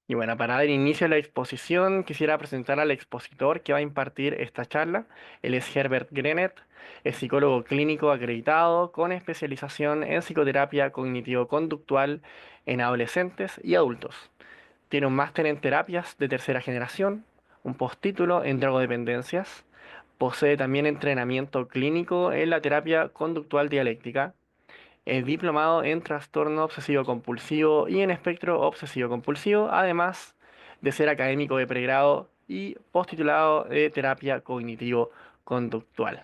Y bueno, para dar inicio a la exposición, quisiera presentar al expositor que va a impartir esta charla. Él es Herbert Grenet, es psicólogo clínico acreditado con especialización en psicoterapia cognitivo-conductual en adolescentes y adultos. Tiene un máster en terapias de tercera generación, un postítulo en drogodependencias, posee también entrenamiento clínico en la terapia conductual dialéctica. Es diplomado en trastorno obsesivo compulsivo y en espectro obsesivo compulsivo, además de ser académico de pregrado y postitulado de terapia cognitivo-conductual.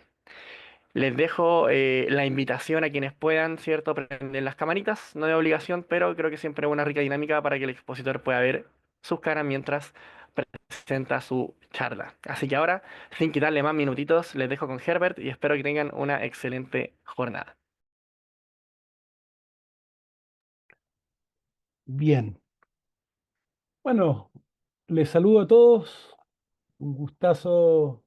Les dejo la invitación a quienes puedan, ¿cierto?, prender las camaritas, no de obligación, pero creo que siempre es una rica dinámica para que el expositor pueda ver sus caras mientras presenta su charla. Así que ahora, sin quitarle más minutitos, les dejo con Herbert y espero que tengan una excelente jornada. Bien, bueno, les saludo a todos. Un gustazo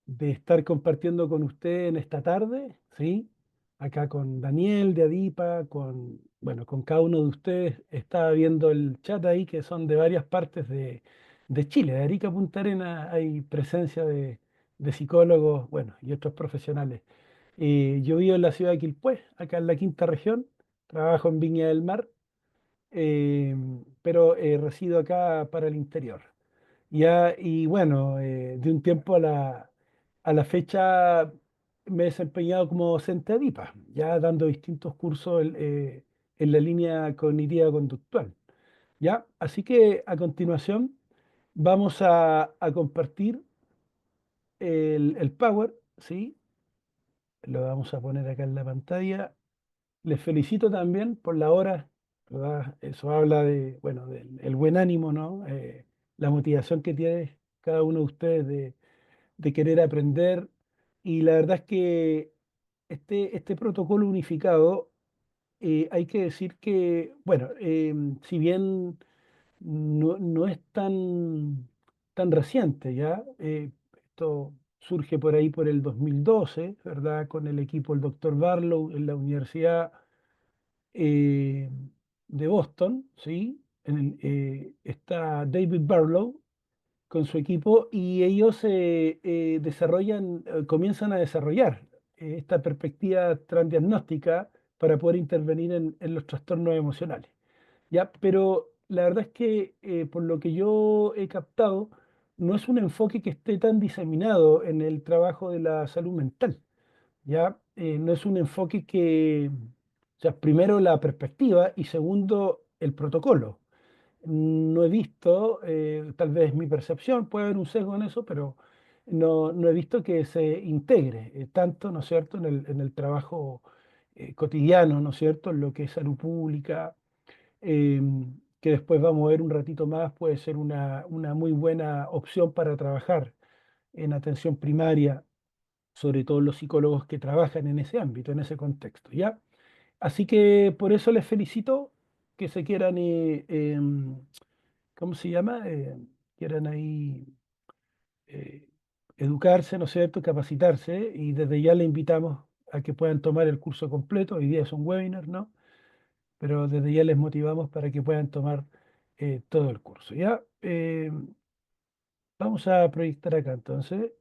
de estar compartiendo con usted en esta tarde, ¿sí? Acá con Daniel de Adipa, con cada uno de ustedes. Estaba viendo el chat ahí que son de varias partes de Chile. De Arica a Punta Arenas hay presencia de psicólogos, bueno, y otros profesionales. Yo vivo en la ciudad de Quilpué, acá en la quinta región. Trabajo en Viña del Mar, eh, pero resido acá para el interior. Ya, y bueno, de un tiempo a la fecha me he desempeñado como docente ADIPA, ya dando distintos cursos en la línea cognitiva conductual. ¿Ya? Así que a continuación vamos a compartir el Power, ¿sí? Lo vamos a poner acá en la pantalla. Les felicito también por la hora, ¿verdad? Eso habla de, bueno, del el buen ánimo, ¿no? La motivación que tiene cada uno de ustedes de querer aprender. Y la verdad es que este protocolo unificado, hay que decir que, bueno, si bien no es tan reciente, ¿ya? Esto surge por ahí por el 2012, ¿verdad? Con el equipo del doctor Barlow en la Universidad eh, de Boston, ¿sí? Está David Barlow con su equipo y ellos comienzan a desarrollar esta perspectiva transdiagnóstica para poder intervenir en los trastornos emocionales. ¿Ya? Pero la verdad es que por lo que yo he captado, no es un enfoque que esté tan diseminado en el trabajo de la salud mental. ¿Ya? No es un enfoque o sea, primero la perspectiva y segundo el protocolo. No he visto, tal vez mi percepción, puede haber un sesgo en eso, pero no he visto que se integre tanto, ¿no es cierto?, en el trabajo cotidiano, ¿no es cierto?, en lo que es salud pública, eh, que después vamos a ver un ratito más, puede ser una muy buena opción para trabajar en atención primaria, sobre todo los psicólogos que trabajan en ese ámbito, en ese contexto, ¿ya? Así que por eso les felicito que se quieran, ¿cómo se llama? Quieran ahí eh, educarse, ¿no es cierto? Capacitarse y desde ya le invitamos a que puedan tomar el curso completo. Hoy día es un webinar, ¿no? Pero desde ya les motivamos para que puedan tomar todo el curso, ¿ya? Vamos a proyectar acá entonces.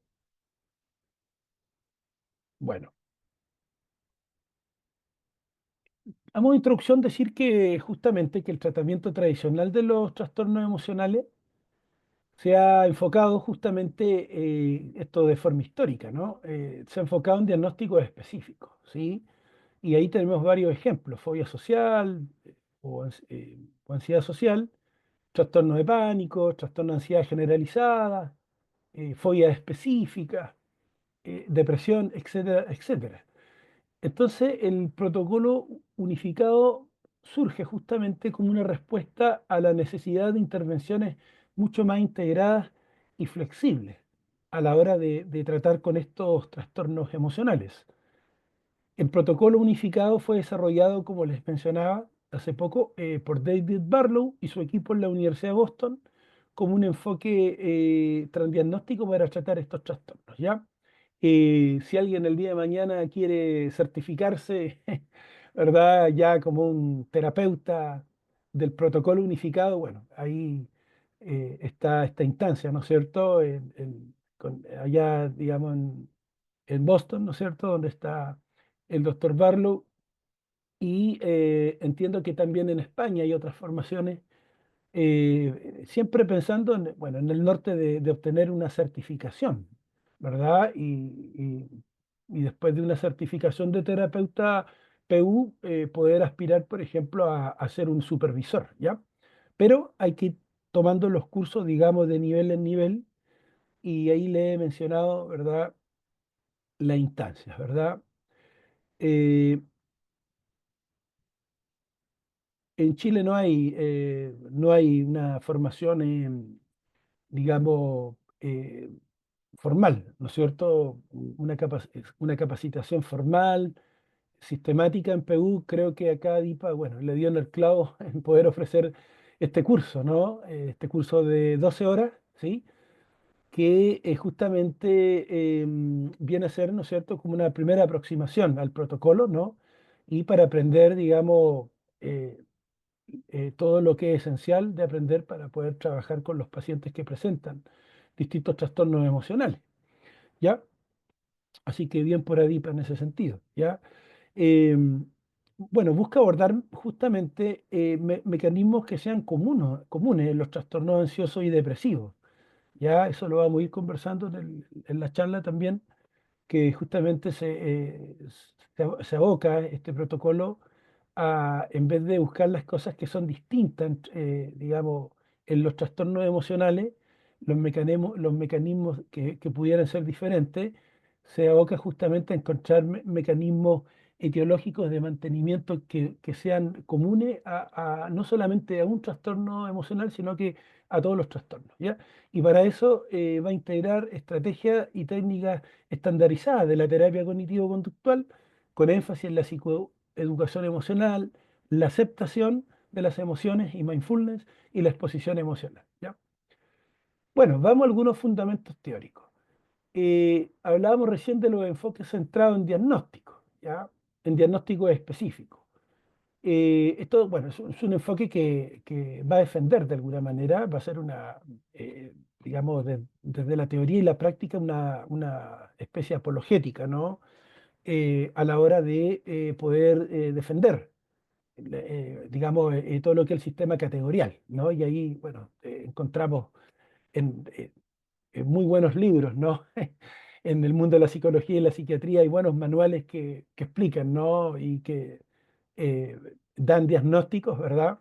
Bueno, a modo de introducción decir que justamente que el tratamiento tradicional de los trastornos emocionales se ha enfocado justamente, esto de forma histórica, ¿no? Se ha enfocado en diagnósticos específicos, ¿sí? Y ahí tenemos varios ejemplos: fobia social o ansiedad social, trastorno de pánico, trastorno de ansiedad generalizada, fobias específicas, depresión, etcétera, etcétera. Entonces, el protocolo unificado surge justamente como una respuesta a la necesidad de intervenciones mucho más integradas y flexibles a la hora de tratar con estos trastornos emocionales. El protocolo unificado fue desarrollado, como les mencionaba hace poco, por David Barlow y su equipo en la Universidad de Boston como un enfoque transdiagnóstico para tratar estos trastornos, ¿ya? Si alguien el día de mañana quiere certificarse, ¿verdad? Ya como un terapeuta del protocolo unificado, bueno, ahí está esta instancia, ¿no es cierto? Allá, digamos, en Boston, ¿no es cierto? Donde está el doctor Barlow. Y entiendo que también en España hay otras formaciones, siempre pensando en, bueno, en el norte de obtener una certificación, ¿verdad? Y después de una certificación de terapeuta PU, poder aspirar, por ejemplo, a ser un supervisor, ¿ya? Pero hay que ir tomando los cursos, digamos, de nivel en nivel, y ahí le he mencionado, ¿verdad? Las instancias, ¿verdad? Eh, en Chile no hay una formación, digamos, formal, ¿no es cierto? Una capacitación formal, sistemática en PU. Creo que acá DIPA, bueno, le dio en el clavo en poder ofrecer este curso, ¿no? Este curso de 12 horas, ¿sí? Que justamente viene a ser, ¿no es cierto?, como una primera aproximación al protocolo, ¿no? Y para aprender, digamos, eh, todo lo que es esencial de aprender para poder trabajar con los pacientes que presentan distintos trastornos emocionales, ¿ya? Así que bien por Adipa en ese sentido, ¿ya? Bueno, busca abordar justamente mecanismos que sean comunes en los trastornos ansiosos y depresivos, ¿ya? Eso lo vamos a ir conversando en la charla también, que justamente se aboca este protocolo a, en vez de buscar las cosas que son distintas, digamos, en los trastornos emocionales, los mecanismos que pudieran ser diferentes, se aboca justamente a encontrar mecanismos etiológicos de mantenimiento que sean comunes no solamente a un trastorno emocional, sino que a todos los trastornos, ¿ya? Y para eso va a integrar estrategias y técnicas estandarizadas de la terapia cognitivo-conductual, con énfasis en la psicoeducación emocional, la aceptación de las emociones y mindfulness y la exposición emocional, ¿ya? Bueno, vamos a algunos fundamentos teóricos. Hablábamos recién de los enfoques centrados en diagnóstico, ¿ya? En diagnóstico específico. Esto, bueno, es un enfoque que va a defender de alguna manera, va a ser digamos, desde la teoría y la práctica, una especie apologética, ¿no? A la hora de poder defender, digamos, todo lo que es el sistema categorial, ¿no? Y ahí, bueno, encontramos en, muy buenos libros, ¿no? En el mundo de la psicología y la psiquiatría hay buenos manuales que explican, ¿no? Y que eh, dan diagnósticos, ¿verdad?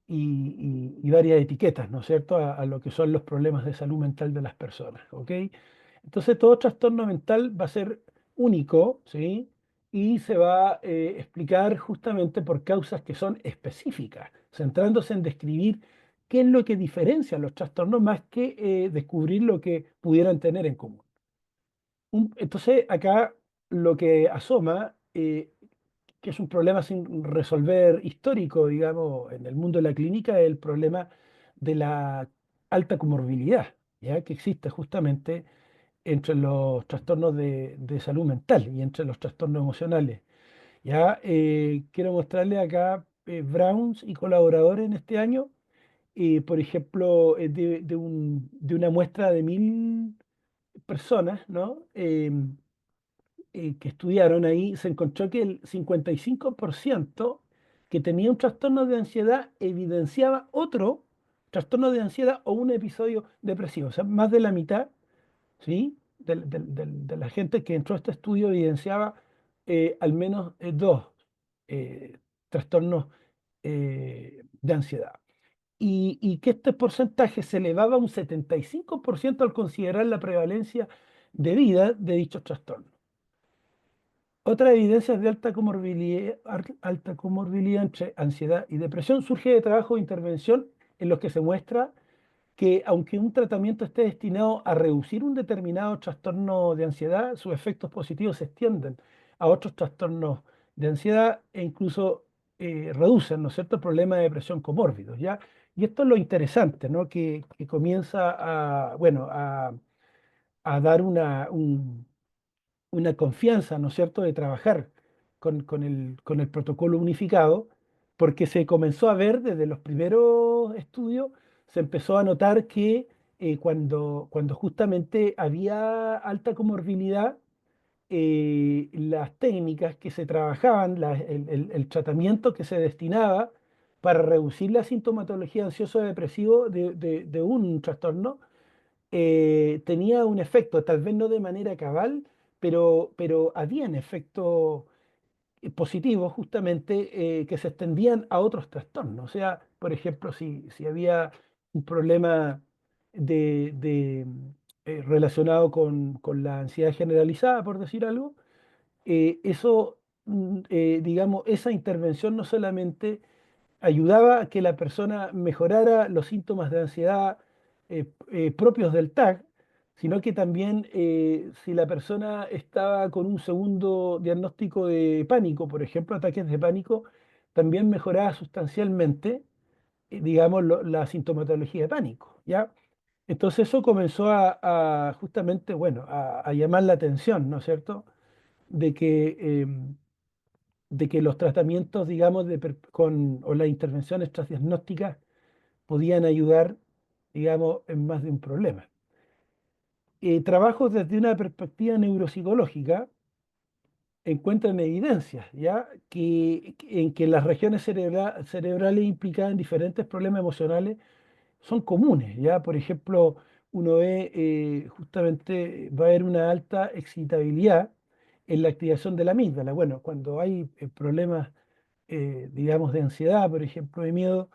Y varias etiquetas, ¿no es cierto?, a lo que son los problemas de salud mental de las personas, ¿ok? Entonces, todo trastorno mental va a ser único, ¿sí? Y se va a explicar justamente por causas que son específicas, centrándose en describir qué es lo que diferencia los trastornos más que descubrir lo que pudieran tener en común. Entonces, acá lo que asoma, que es un problema sin resolver histórico, digamos, en el mundo de la clínica, es el problema de la alta comorbilidad, ¿ya? Que existe justamente entre los trastornos de salud mental y entre los trastornos emocionales. ¿Ya? Quiero mostrarle acá Browns y colaboradores en este año, por ejemplo, de una muestra de 1000 personas, ¿no? Que estudiaron ahí, se encontró que el 55% que tenía un trastorno de ansiedad evidenciaba otro trastorno de ansiedad o un episodio depresivo. O sea, más de la mitad, ¿sí?, de la gente que entró a este estudio evidenciaba al menos dos eh, trastornos de ansiedad. Y que este porcentaje se elevaba a un 75% al considerar la prevalencia de vida de dichos trastornos. Otra evidencia de alta comorbilidad entre ansiedad y depresión surge de trabajo de intervención en los que se muestra que aunque un tratamiento esté destinado a reducir un determinado trastorno de ansiedad, sus efectos positivos se extienden a otros trastornos de ansiedad e incluso reducen, ¿no es cierto?, problemas de depresión comórbidos, ¿ya? Y esto es lo interesante, ¿no?, que comienza bueno, a dar una confianza, ¿no es cierto?, de trabajar con el protocolo unificado, porque se comenzó a ver desde los primeros estudios, se empezó a notar que cuando justamente había alta comorbilidad, las técnicas que se trabajaban, el tratamiento que se destinaba para reducir la sintomatología ansioso-depresivo de un trastorno, tenía un efecto, tal vez no de manera cabal, pero habían efectos positivos justamente que se extendían a otros trastornos. O sea, por ejemplo, si había un problema relacionado con la ansiedad generalizada, por decir algo, eso, digamos, esa intervención no solamente ayudaba a que la persona mejorara los síntomas de ansiedad propios del TAC, sino que también si la persona estaba con un segundo diagnóstico de pánico, por ejemplo, ataques de pánico, también mejoraba sustancialmente, digamos, la sintomatología de pánico, ¿ya? Entonces eso comenzó justamente, bueno, a llamar la atención, ¿no es cierto? De que de que los tratamientos, digamos, o las intervenciones transdiagnósticas podían ayudar, digamos, en más de un problema. Trabajos desde una perspectiva neuropsicológica encuentran evidencias, ¿ya? En que las regiones cerebrales implicadas en diferentes problemas emocionales son comunes, ¿ya? Por ejemplo, uno ve justamente va a haber una alta excitabilidad en la activación de la amígdala. Bueno, cuando hay problemas, digamos, de ansiedad, por ejemplo, de miedo,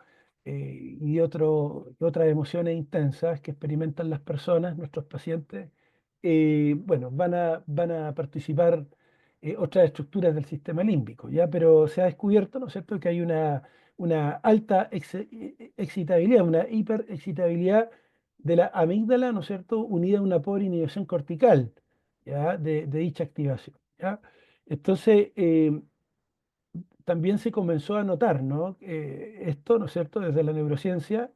y otras emociones intensas que experimentan las personas, nuestros pacientes, bueno, van a participar otras estructuras del sistema límbico, ¿ya? Pero se ha descubierto, ¿no es cierto?, que hay una alta excitabilidad, una hiperexcitabilidad de la amígdala, ¿no es cierto?, unida a una pobre inhibición cortical, ¿ya?, de dicha activación, ¿ya? Entonces, también se comenzó a notar, ¿no?, esto, ¿no es cierto?, desde la neurociencia,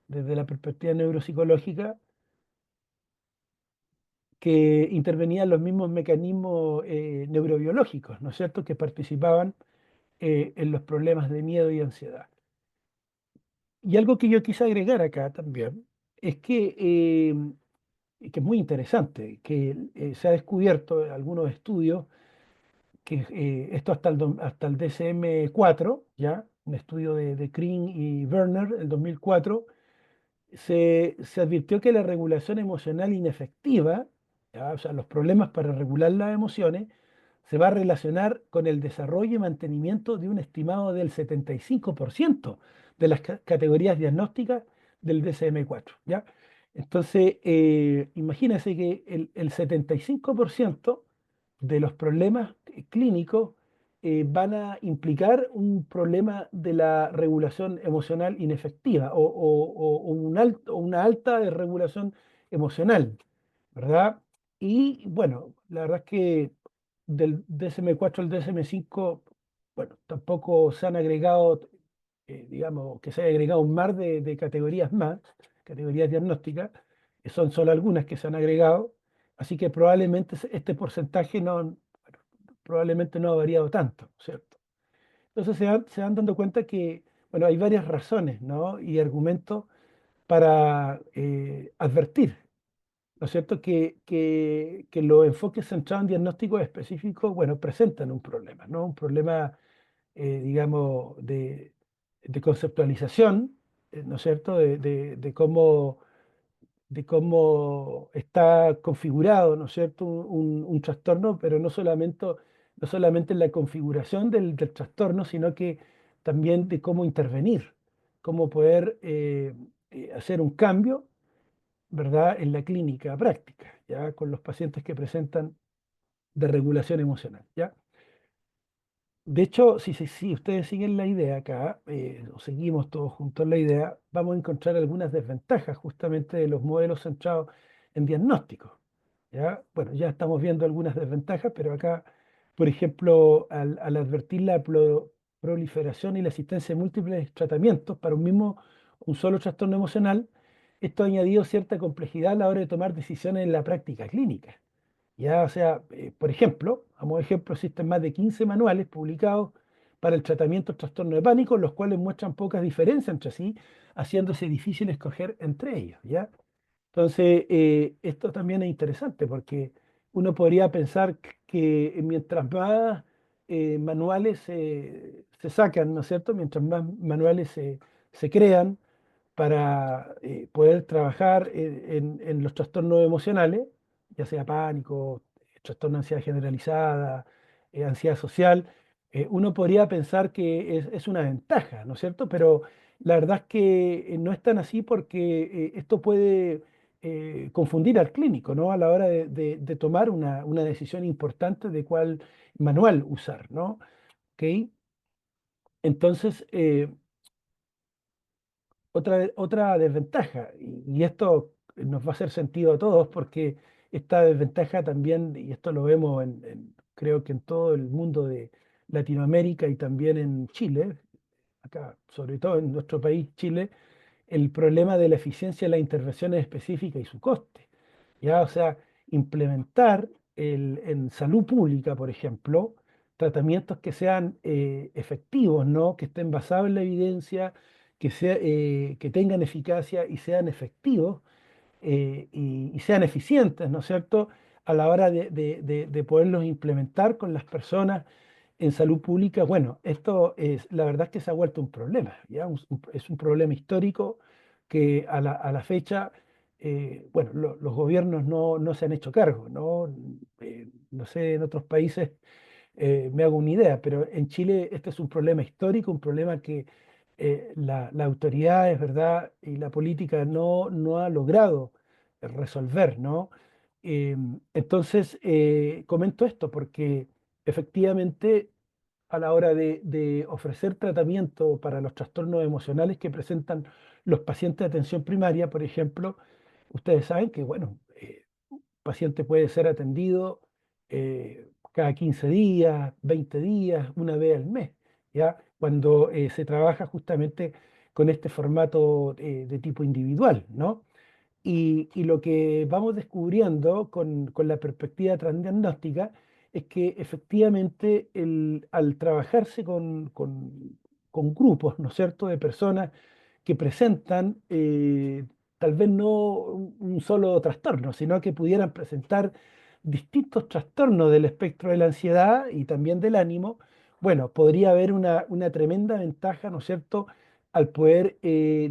desde la perspectiva neuropsicológica, que intervenían los mismos mecanismos neurobiológicos, ¿no es cierto?, que participaban en los problemas de miedo y ansiedad. Y algo que yo quise agregar acá también es que es muy interesante, que se ha descubierto en algunos estudios que esto hasta el DSM-4, ¿ya? Un estudio de Kring y Werner, el 2004, se advirtió que la regulación emocional inefectiva, ¿ya? O sea, los problemas para regular las emociones, se va a relacionar con el desarrollo y mantenimiento de un estimado del 75% de las categorías diagnósticas del DSM-4, ¿ya? Entonces, imagínense que el 75% de los problemas clínicos van a implicar un problema de la regulación emocional inefectiva o una alta regulación emocional, ¿verdad? Y bueno, la verdad es que del DSM-4 al DSM-5, bueno, tampoco se han agregado, digamos, que se haya agregado un mar de categorías más, categorías diagnósticas, son solo algunas que se han agregado, así que probablemente este porcentaje no, probablemente no ha variado tanto, ¿cierto? Entonces se van dando cuenta que, bueno, hay varias razones, ¿no?, y argumentos para advertir, ¿no es cierto?, que los enfoques centrados en diagnósticos específicos, bueno, presentan un problema, ¿no? Un problema, digamos, de conceptualización, ¿no es cierto?, de cómo está configurado, ¿no es cierto?, un trastorno, pero no solamente en la configuración del trastorno, sino que también de cómo intervenir, cómo poder hacer un cambio, ¿verdad?, en la clínica práctica, ¿ya?, con los pacientes que presentan desregulación emocional, ¿ya? De hecho, si ustedes siguen la idea acá, o seguimos todos juntos la idea, vamos a encontrar algunas desventajas justamente de los modelos centrados en diagnóstico, ¿ya? Bueno, ya estamos viendo algunas desventajas, pero acá, por ejemplo, al advertir la proliferación y la existencia de múltiples tratamientos para un solo trastorno emocional, esto ha añadido cierta complejidad a la hora de tomar decisiones en la práctica clínica. Ya, o sea, por ejemplo, ejemplo, existen más de 15 manuales publicados para el tratamiento del trastorno de pánico, los cuales muestran pocas diferencias entre sí, haciéndose difícil escoger entre ellos, ¿ya? Entonces, esto también es interesante porque uno podría pensar que mientras más manuales se sacan, ¿no es cierto? Mientras más manuales se crean, para poder trabajar en los trastornos emocionales, ya sea pánico, trastorno de ansiedad generalizada, ansiedad social, uno podría pensar que es una ventaja, ¿no es cierto? Pero la verdad es que no es tan así porque esto puede confundir al clínico, ¿no? A la hora de tomar una decisión importante de cuál manual usar, ¿no? ¿Ok? Entonces, otra desventaja, y esto nos va a hacer sentido a todos porque esta desventaja también, y esto lo vemos creo que en todo el mundo de Latinoamérica y también en Chile, acá, sobre todo en nuestro país, Chile, el problema de la eficiencia de las intervenciones específicas y su coste. ¿Ya? O sea, implementar en salud pública, por ejemplo, tratamientos que sean efectivos, ¿no? Que estén basados en la evidencia, que tengan eficacia y sean efectivos y sean eficientes, ¿no es cierto?, a la hora de poderlos implementar con las personas en salud pública. Bueno, esto es, la verdad es que se ha vuelto un problema, ¿ya? Es un problema histórico que a la fecha, bueno, los gobiernos no se han hecho cargo, ¿no? No sé, en otros países me hago una idea, pero en Chile este es un problema histórico, un problema que la autoridad, es verdad, y la política no ha logrado resolver, ¿no? Entonces, comento esto porque efectivamente a la hora de ofrecer tratamiento para los trastornos emocionales que presentan los pacientes de atención primaria, por ejemplo, ustedes saben que, bueno, paciente puede ser atendido cada 15 días, 20 días, una vez al mes, ¿ya? Cuando se trabaja justamente con este formato de tipo individual, ¿no? Y lo que vamos descubriendo con la perspectiva transdiagnóstica es que efectivamente al trabajarse con grupos, ¿no es cierto?, de personas que presentan tal vez no un solo trastorno, sino que pudieran presentar distintos trastornos del espectro de la ansiedad y también del ánimo, bueno, podría haber una tremenda ventaja, ¿no es cierto?, al poder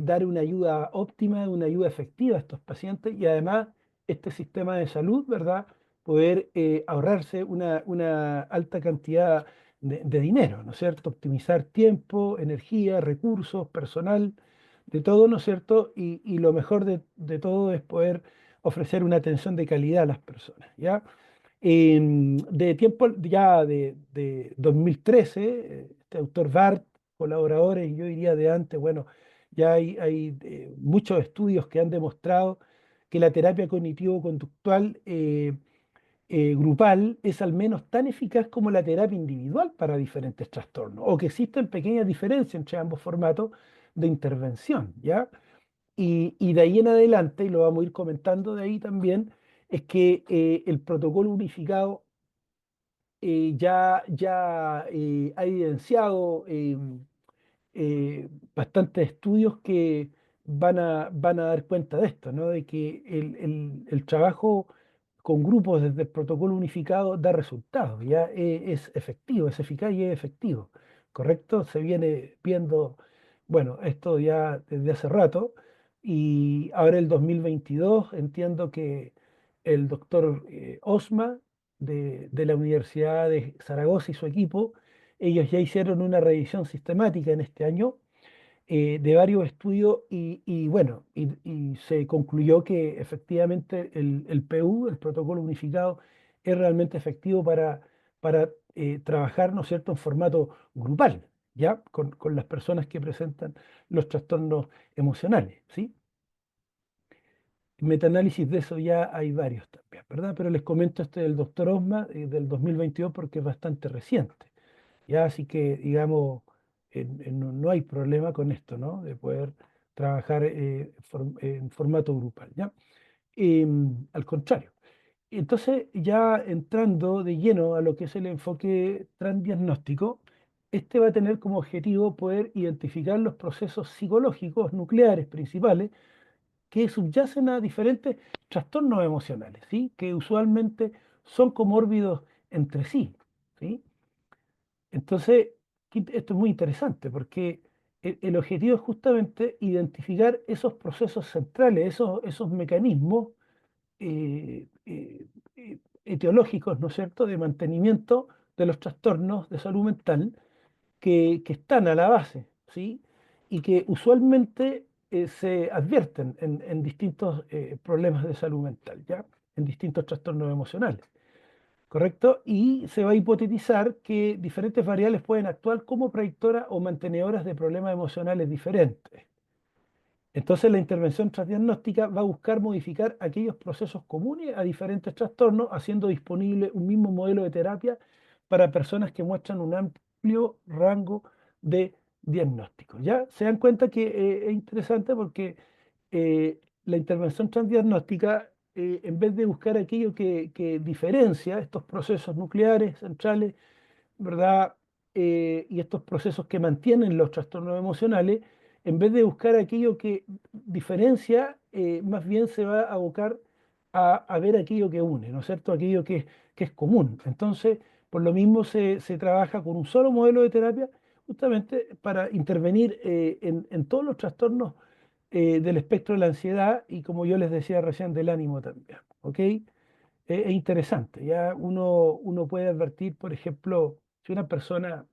dar una ayuda óptima, una ayuda efectiva a estos pacientes y además este sistema de salud, ¿verdad? Poder ahorrarse una alta cantidad de dinero, ¿no es cierto? Optimizar tiempo, energía, recursos, personal, de todo, ¿no es cierto? Y lo mejor de todo es poder ofrecer una atención de calidad a las personas, ¿ya? De tiempo ya de 2013, este autor Bart, colaboradores, y yo diría de antes, bueno, ya hay muchos estudios que han demostrado que la terapia cognitivo-conductual grupal es al menos tan eficaz como la terapia individual para diferentes trastornos, o que existen pequeñas diferencias entre ambos formatos de intervención, ¿ya? Y de ahí en adelante, y lo vamos a ir comentando de ahí también, es que el protocolo unificado ya ha evidenciado bastantes estudios que van a dar cuenta de esto, ¿no? De que el trabajo con grupos desde el protocolo unificado da resultados, ya es efectivo, es eficaz y es efectivo, ¿correcto? Se viene viendo, bueno, esto ya desde hace rato y ahora el 2022 entiendo que el doctor Osma de la Universidad de Zaragoza y su equipo, ellos ya hicieron una revisión sistemática en este año de varios estudios y bueno, y se concluyó que efectivamente el PU, el protocolo unificado, es realmente efectivo para trabajar, ¿no es cierto?, en formato grupal, ¿ya? Con las personas que presentan los trastornos emocionales, ¿sí? Metaanálisis de eso ya hay varios también, ¿verdad? Pero les comento este del doctor Osma del 2022 porque es bastante reciente. Ya, así que, digamos, no hay problema con esto, ¿no? De poder trabajar en formato grupal, ¿ya? Al contrario. Entonces, ya entrando de lleno a lo que es el enfoque transdiagnóstico, este va a tener como objetivo poder identificar los procesos psicológicos nucleares principales que subyacen a diferentes trastornos emocionales, ¿sí? Que usualmente son comórbidos entre sí, ¿sí? Entonces, esto es muy interesante porque el objetivo es justamente identificar esos procesos centrales, esos mecanismos eh, eh, etiológicos, ¿no es cierto?, de mantenimiento de los trastornos de salud mental que están a la base, ¿sí? Y que usualmente se advierten en distintos problemas de salud mental, ¿ya? En distintos trastornos emocionales, ¿correcto? Y se va a hipotetizar que diferentes variables pueden actuar como predictoras o mantenedoras de problemas emocionales diferentes. Entonces, la intervención transdiagnóstica va a buscar modificar aquellos procesos comunes a diferentes trastornos, haciendo disponible un mismo modelo de terapia para personas que muestran un amplio rango de diagnósticos. ¿Ya? Se dan cuenta que es interesante porque la intervención transdiagnóstica, en vez de buscar aquello que diferencia estos procesos nucleares centrales, ¿verdad? Y estos procesos que mantienen los trastornos emocionales, en vez de buscar aquello que diferencia, más bien se va a abocar a ver aquello que une, ¿no es cierto? Aquello que es común. Entonces, por lo mismo se trabaja con un solo modelo de terapia, justamente para intervenir en todos los trastornos del espectro de la ansiedad y, como yo les decía recién, del ánimo también, ¿ok? Es interesante. Ya uno puede advertir, por ejemplo, si una persona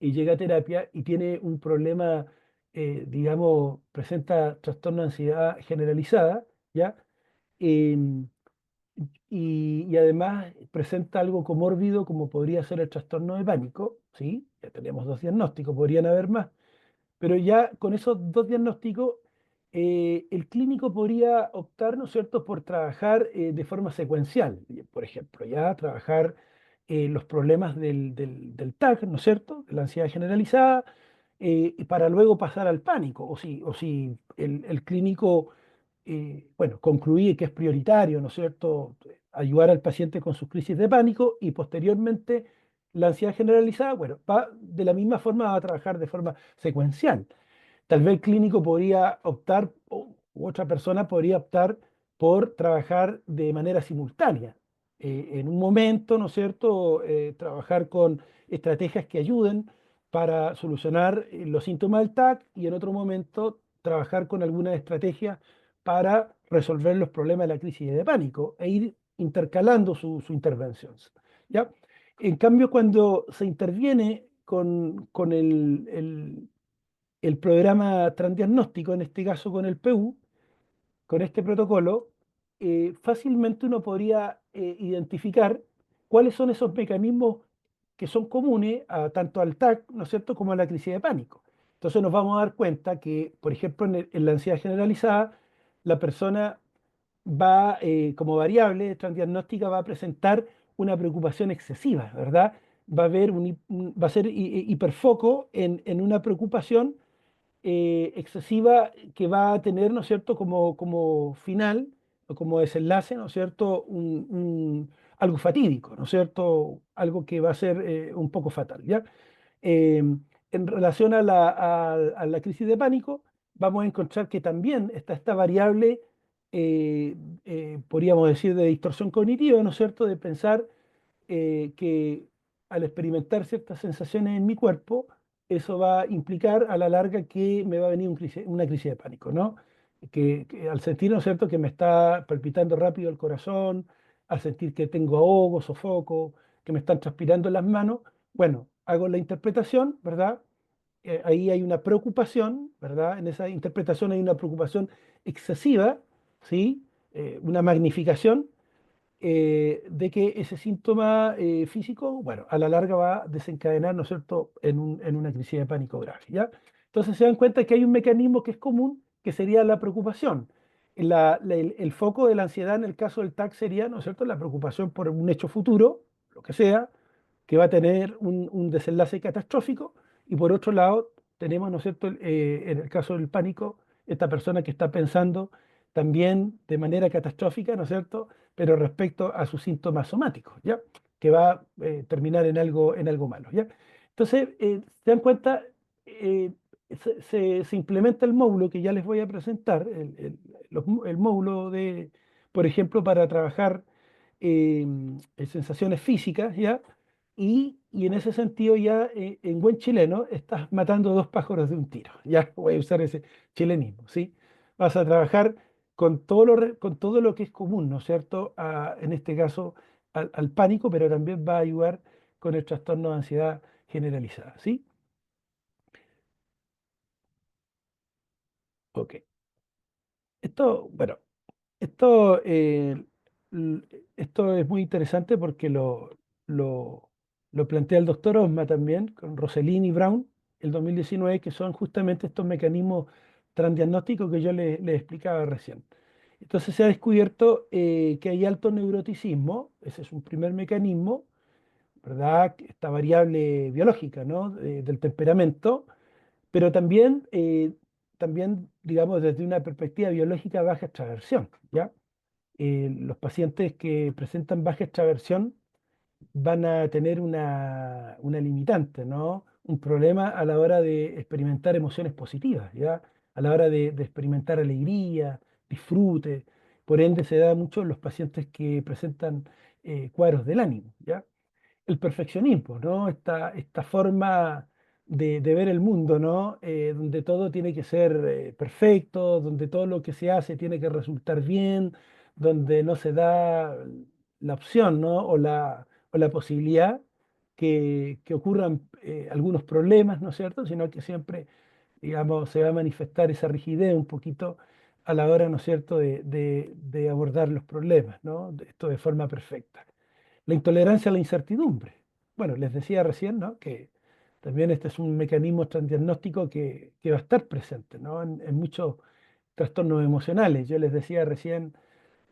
llega a terapia y tiene un problema, digamos, presenta trastorno de ansiedad generalizada, ¿ya? Em, y además presenta algo comórbido como podría ser el trastorno de pánico, ¿sí? Ya tenemos dos diagnósticos, podrían haber más. Pero ya con esos dos diagnósticos, el clínico podría optar, ¿no es cierto?, por trabajar de forma secuencial. Por ejemplo, ya trabajar los problemas del TAG, ¿no es cierto?, de la ansiedad generalizada, y para luego pasar al pánico. O si el clínico, bueno, concluye que es prioritario, ¿no es cierto?, ayudar al paciente con sus crisis de pánico y posteriormente la ansiedad generalizada, bueno, de la misma forma va a trabajar de forma secuencial. Tal vez el clínico podría optar, u otra persona podría optar por trabajar de manera simultánea. En un momento, ¿no es cierto?, trabajar con estrategias que ayuden para solucionar los síntomas del TAC y en otro momento trabajar con alguna estrategia para resolver los problemas de la crisis de pánico e ir intercalando su intervención. ¿Ya? En cambio, cuando se interviene con el programa transdiagnóstico, en este caso con el PU, con este protocolo, fácilmente uno podría identificar cuáles son esos mecanismos que son comunes tanto al TAC, ¿no es cierto?, como a la crisis de pánico. Entonces nos vamos a dar cuenta que, por ejemplo, en la ansiedad generalizada, la persona va, como variable transdiagnóstica, va a presentar una preocupación excesiva, ¿verdad? Va a haber va a ser hiperfoco en una preocupación excesiva que va a tener, ¿no es cierto?, como final o como desenlace, ¿no es cierto?, algo fatídico, ¿no es cierto?, algo que va a ser un poco fatal, ¿ya? En relación a la crisis de pánico, vamos a encontrar que también está esta variable, podríamos decir, de distorsión cognitiva, ¿no es cierto?, de pensar que al experimentar ciertas sensaciones en mi cuerpo, eso va a implicar a la larga que me va a venir una crisis de pánico, ¿no? Que al sentir, ¿no es cierto?, que me está palpitando rápido el corazón, al sentir que tengo ahogo, sofoco, que me están transpirando las manos, bueno, hago la interpretación, ¿verdad? Ahí hay una preocupación, ¿verdad? En esa interpretación hay una preocupación excesiva, ¿sí? Una magnificación de que ese síntoma físico, bueno, a la larga va a desencadenar, ¿no es cierto?, en una crisis de pánico grave, ¿ya? Entonces se dan cuenta que hay un mecanismo que es común, que sería la preocupación. El foco de la ansiedad en el caso del TAC sería, ¿no es cierto?, la preocupación por un hecho futuro, lo que sea, que va a tener un desenlace catastrófico, y por otro lado tenemos, ¿no es cierto?, en el caso del pánico, esta persona que está pensando también de manera catastrófica, ¿no es cierto?, pero respecto a sus síntomas somáticos, ¿ya? Que va a terminar en algo malo, ¿ya? Entonces, se dan cuenta, eh, se implementa el módulo que ya les voy a presentar, el módulo de, por ejemplo, para trabajar sensaciones físicas, ¿ya? Y en ese sentido ya, en buen chileno, estás matando dos pájaros de un tiro. Ya voy a usar ese chilenismo, ¿sí? Vas a trabajar con todo lo que es común, ¿no es cierto? En este caso, al pánico, pero también va a ayudar con el trastorno de ansiedad generalizada, ¿sí? Ok. Esto, bueno, esto, l- esto es muy interesante porque lo, lo plantea el doctor Osma también, con Rossellini y Brown, el 2019, que son justamente estos mecanismos transdiagnósticos que yo les explicaba recién. Entonces se ha descubierto que hay alto neuroticismo, ese es un primer mecanismo, ¿verdad? Esta variable biológica, ¿no? Del temperamento, pero también, digamos, desde una perspectiva biológica, baja extraversión, ¿ya? Los pacientes que presentan baja extraversión van a tener una limitante, ¿no? Un problema a la hora de experimentar emociones positivas, ¿ya? A la hora de experimentar alegría, disfrute. Por ende, se da mucho en los pacientes que presentan cuadros del ánimo, ¿ya? El perfeccionismo, ¿no? Esta forma de ver el mundo, ¿no? Donde todo tiene que ser perfecto, donde todo lo que se hace tiene que resultar bien, donde no se da la opción, ¿no? O la posibilidad que ocurran algunos problemas, ¿no es cierto? Sino que siempre, digamos, se va a manifestar esa rigidez un poquito a la hora, ¿no es cierto?, de abordar los problemas, ¿no? Esto de forma perfecta. La intolerancia a la incertidumbre. Bueno, les decía recién, ¿no? Que también este es un mecanismo transdiagnóstico que va a estar presente, ¿no? En muchos trastornos emocionales. Yo les decía recién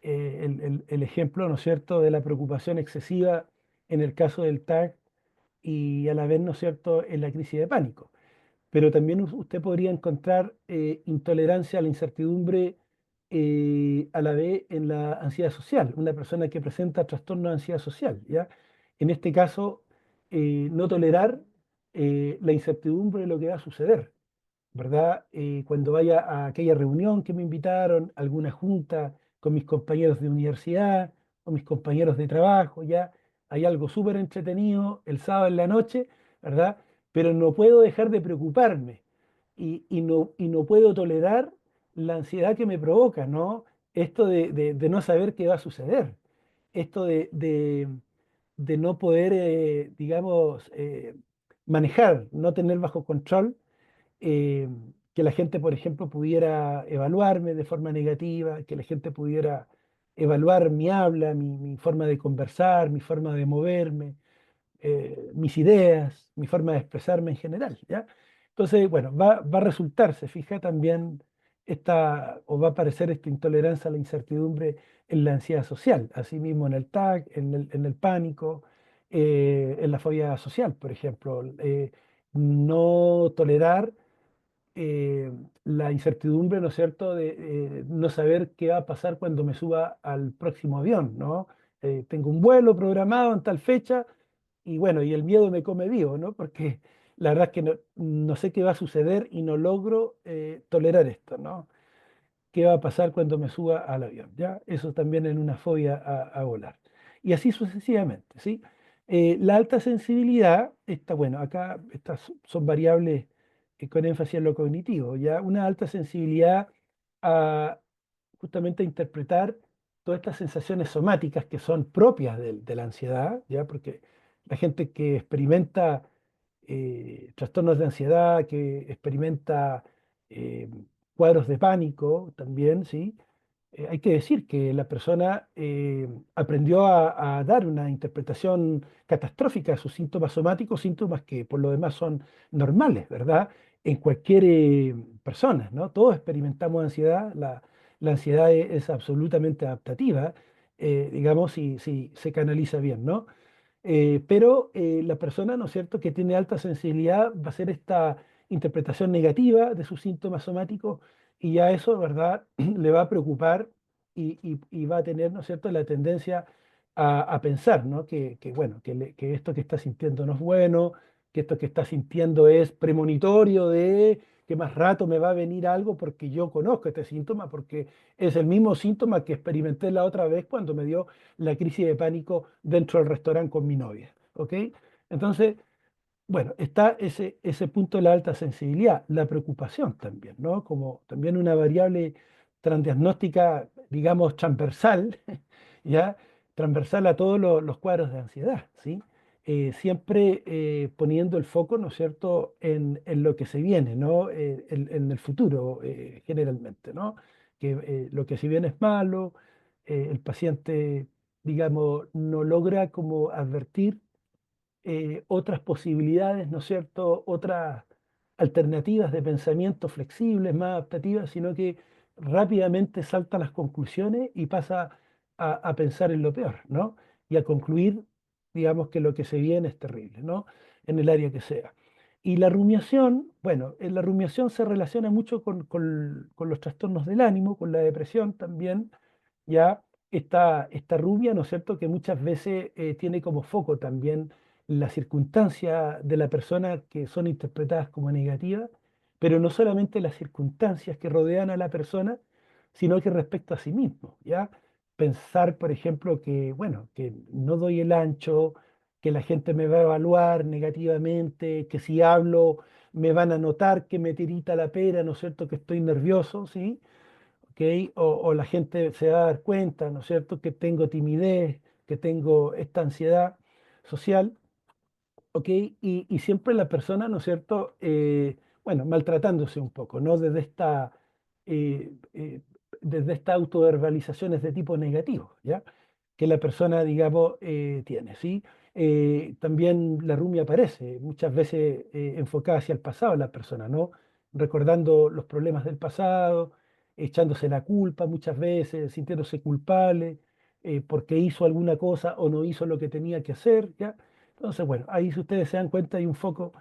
el ejemplo, ¿no es cierto?, de la preocupación excesiva en el caso del TAC y a la vez, ¿no es cierto?, en la crisis de pánico. Pero también usted podría encontrar intolerancia a la incertidumbre a la vez en la ansiedad social, una persona que presenta trastorno de ansiedad social, ¿ya? En este caso, no tolerar la incertidumbre de lo que va a suceder, ¿verdad? Cuando vaya a aquella reunión que me invitaron, alguna junta con mis compañeros de universidad o mis compañeros de trabajo, ya hay algo súper entretenido el sábado en la noche, ¿verdad? Pero no puedo dejar de preocuparme y no puedo tolerar la ansiedad que me provoca, ¿no? Esto de no saber qué va a suceder, esto de no poder, digamos, manejar, no tener bajo control eh, que la gente, por ejemplo, pudiera evaluarme de forma negativa, que la gente pudiera evaluar mi habla, mi forma de conversar, mi forma de moverme, mis ideas, mi forma de expresarme en general, ¿ya? Entonces, bueno, va a resultar, se fija también o va a aparecer esta intolerancia a la incertidumbre en la ansiedad social, asimismo en el TAC, en el pánico, en la fobia social, por ejemplo. No tolerar eh, la incertidumbre, ¿no es cierto?, de no saber qué va a pasar cuando me suba al próximo avión, ¿no? Tengo un vuelo programado en tal fecha y bueno, y el miedo me come vivo, ¿no? Porque la verdad es que no sé qué va a suceder y no logro tolerar esto, ¿no? ¿Qué va a pasar cuando me suba al avión? ¿Ya? Eso también es una fobia a volar. Y así sucesivamente, ¿sí? La alta sensibilidad, bueno, acá estas son variables con énfasis en lo cognitivo, ¿ya? Una alta sensibilidad a justamente a interpretar todas estas sensaciones somáticas que son propias de la ansiedad, ¿ya? Porque la gente que experimenta trastornos de ansiedad, que experimenta eh, cuadros de pánico también, ¿sí? Hay que decir que la persona aprendió a dar una interpretación catastrófica a sus síntomas somáticos, síntomas que por lo demás son normales, ¿verdad? En cualquier persona, ¿no? Todos experimentamos ansiedad, la ansiedad es absolutamente adaptativa, digamos, si se canaliza bien, ¿no? Pero la persona, ¿no es cierto?, que tiene alta sensibilidad va a hacer esta interpretación negativa de sus síntomas somáticos y ya eso, ¿verdad?, le va a preocupar y va a tener, ¿no es cierto?, la tendencia a pensar, ¿no?, bueno, que esto que está sintiendo no es bueno, que esto que está sintiendo es premonitorio de que más rato me va a venir algo porque yo conozco este síntoma, porque es el mismo síntoma que experimenté la otra vez cuando me dio la crisis de pánico dentro del restaurante con mi novia. ¿Ok? Entonces, bueno, está ese punto de la alta sensibilidad, la preocupación también, ¿no? Como también una variable transdiagnóstica, digamos, transversal, ¿ya? Transversal a todos los cuadros de ansiedad, ¿sí? Siempre poniendo el foco, ¿no es cierto?, en lo que se viene, ¿no? En el futuro, generalmente, ¿no? Que lo que se viene es malo, el paciente, digamos, no logra como advertir otras posibilidades, ¿no es cierto?, otras alternativas de pensamiento flexibles, más adaptativas, sino que rápidamente salta a las conclusiones y pasa a pensar en lo peor, ¿no? Y a concluir, digamos, que lo que se viene es terrible, ¿no? En el área que sea. Y la rumiación, bueno, la rumiación se relaciona mucho con los trastornos del ánimo, con la depresión también, ya esta rubia, ¿no es cierto?, que muchas veces tiene como foco también las circunstancias de la persona que son interpretadas como negativas, pero no solamente las circunstancias que rodean a la persona, sino que respecto a sí mismo, ¿ya? Pensar, por ejemplo, que, bueno, que no doy el ancho, que la gente me va a evaluar negativamente, que si hablo me van a notar que me tirita la pera, ¿no es cierto?, que estoy nervioso, ¿sí? ¿Ok? O la gente se va a dar cuenta, ¿no es cierto?, que tengo timidez, que tengo esta ansiedad social. ¿Ok? Y siempre la persona, ¿no es cierto? Bueno, maltratándose un poco, ¿no? Eh, eh, desde esta autoverbalizaciones de tipo negativo, ¿ya? Que la persona, digamos, tiene, ¿sí? También la rumia aparece muchas veces enfocada hacia el pasado la persona, ¿no? Recordando los problemas del pasado, echándose la culpa muchas veces, sintiéndose culpable porque hizo alguna cosa o no hizo lo que tenía que hacer, ¿ya? Entonces, bueno, ahí si ustedes se dan cuenta hay un foco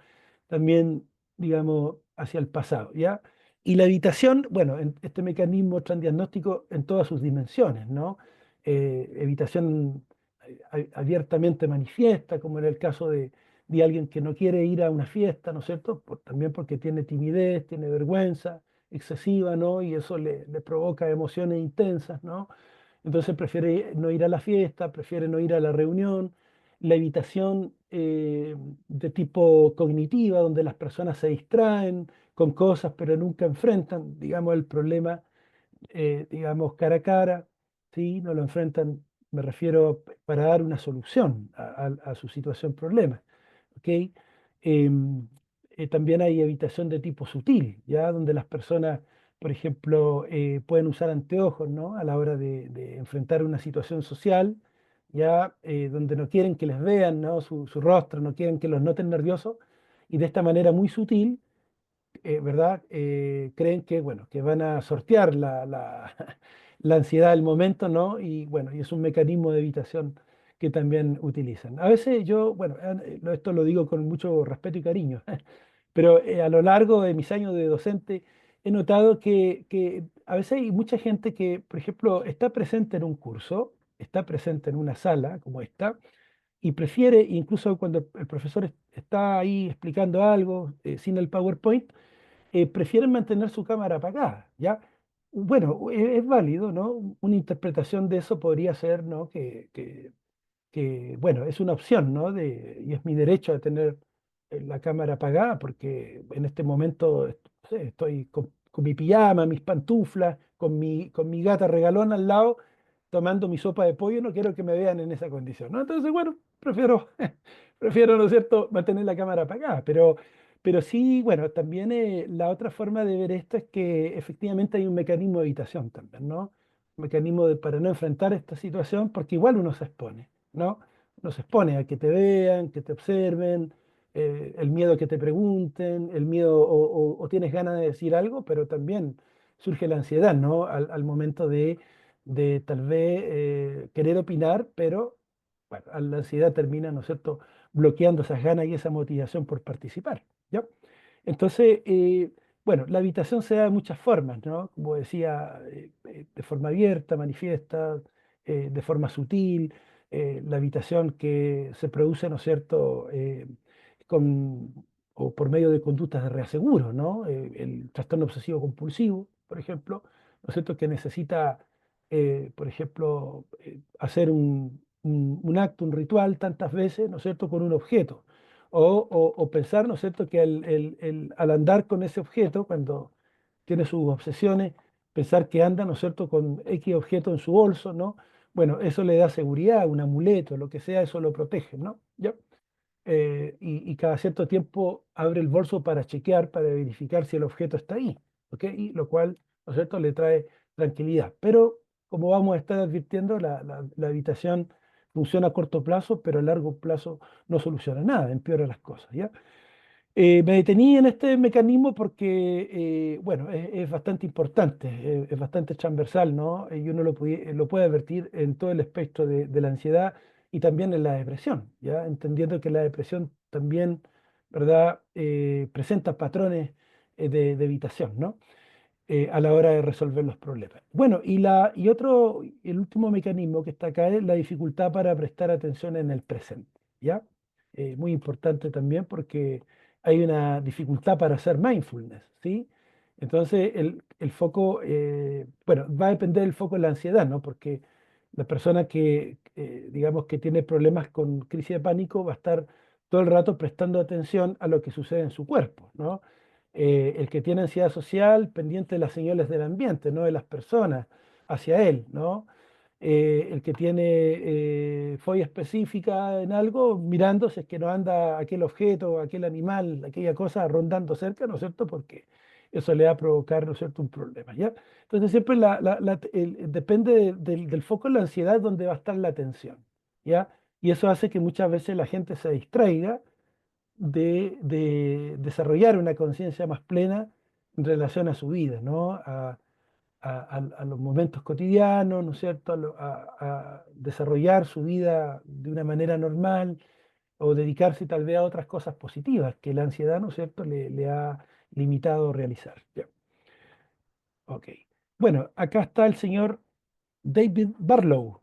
también, digamos, hacia el pasado, ¿ya? Y la evitación, bueno, en este mecanismo transdiagnóstico en todas sus dimensiones, ¿no? Evitación abiertamente manifiesta, como en el caso de alguien que no quiere ir a una fiesta, ¿no es cierto? También porque tiene timidez, tiene vergüenza excesiva, ¿no? Y eso le provoca emociones intensas, ¿no? Entonces prefiere no ir a la fiesta, prefiere no ir a la reunión. La evitación de tipo cognitiva, donde las personas se distraen con cosas, pero nunca enfrentan, digamos, el problema, digamos, cara a cara, ¿sí? No lo enfrentan, me refiero para dar una solución a su situación problema, ¿ok? También hay evitación de tipo sutil, ¿ya? Donde las personas, por ejemplo, pueden usar anteojos, ¿no? A la hora de enfrentar una situación social, ¿ya? Donde no quieren que les vean, ¿no? Su rostro, no quieren que los noten nerviosos, y de esta manera muy sutil ¿verdad? Creen que, bueno, que van a sortear la ansiedad del momento, ¿no? Y bueno, y es un mecanismo de evitación que también utilizan. A veces yo, bueno, esto lo digo con mucho respeto y cariño, pero a lo largo de mis años de docente he notado que a veces hay mucha gente que, por ejemplo, está presente en un curso, está presente en una sala como esta, y prefiere, incluso cuando el profesor está ahí explicando algo sin el PowerPoint, prefieren mantener su cámara apagada, ¿ya? Bueno, es válido, ¿no? Una interpretación de eso podría ser, ¿no? Bueno, es una opción, ¿no? Y es mi derecho a tener la cámara apagada porque en este momento no sé, estoy con mi pijama, mis pantuflas, con mi gata regalona al lado, tomando mi sopa de pollo, no quiero que me vean en esa condición, ¿no? Entonces, bueno, prefiero, prefiero, ¿no es cierto?, mantener la cámara apagada, pero sí, bueno, también la otra forma de ver esto es que efectivamente hay un mecanismo de evitación también, ¿no? Un mecanismo para no enfrentar esta situación porque igual uno se expone. ¿No? Nos expone a que te vean, que te observen, el miedo a que te pregunten, el miedo o tienes ganas de decir algo, pero también surge la ansiedad, ¿no? Al momento de tal vez querer opinar, pero bueno, la ansiedad termina, ¿no es cierto?, bloqueando esas ganas y esa motivación por participar, ¿ya? Entonces, bueno, la habitación se da de muchas formas, ¿no? Como decía, de forma abierta, manifiesta, de forma sutil, la habitación que se produce, ¿no es cierto?, o por medio de conductas de reaseguro, ¿no? El trastorno obsesivo compulsivo, por ejemplo, ¿no es cierto? Que necesita, por ejemplo, hacer un acto, un ritual tantas veces, ¿no es cierto?, con un objeto. O pensar, ¿no es cierto?, que al andar con ese objeto, cuando tiene sus obsesiones, pensar que anda, ¿no es cierto?, con X objeto en su bolso, ¿no? Bueno, eso le da seguridad, un amuleto, lo que sea, eso lo protege, ¿no? ¿Ya? Y cada cierto tiempo abre el bolso para chequear, para verificar si el objeto está ahí, ¿ok? Y lo cual, ¿no es cierto?, le trae tranquilidad. Pero, como vamos a estar advirtiendo, la habitación funciona a corto plazo, pero a largo plazo no soluciona nada, empeora las cosas, ¿ya? Me detení en este mecanismo porque, bueno, es bastante importante, es bastante transversal, ¿no? Y uno lo puede advertir en todo el espectro de la ansiedad y también en la depresión, ¿ya? Entendiendo que la depresión también, ¿verdad?, presenta patrones de evitación, ¿no? A la hora de resolver los problemas. Bueno, el último mecanismo que está acá es la dificultad para prestar atención en el presente, ¿ya? Muy importante también porque hay una dificultad para hacer mindfulness, ¿sí? Entonces, el foco, bueno, va a depender del foco de la ansiedad, ¿no? Porque la persona que, digamos, que tiene problemas con crisis de pánico va a estar todo el rato prestando atención a lo que sucede en su cuerpo, ¿no? El que tiene ansiedad social, pendiente de las señales del ambiente, no de las personas hacia él, ¿no? El que tiene fobia específica en algo, mirando si es que no anda aquel objeto, aquel animal, aquella cosa rondando cerca, ¿no es cierto? Porque eso le va a provocar, ¿no es cierto?, un problema, ¿ya? Entonces siempre depende del foco de la ansiedad donde va a estar la atención, ¿ya? Y eso hace que muchas veces la gente se distraiga de desarrollar una conciencia más plena en relación a su vida, ¿no? A los momentos cotidianos, ¿no es cierto? A desarrollar su vida de una manera normal o dedicarse tal vez a otras cosas positivas que la ansiedad, ¿no es cierto?, le ha limitado realizar. Ya, ok. Bueno, acá está el señor David Barlow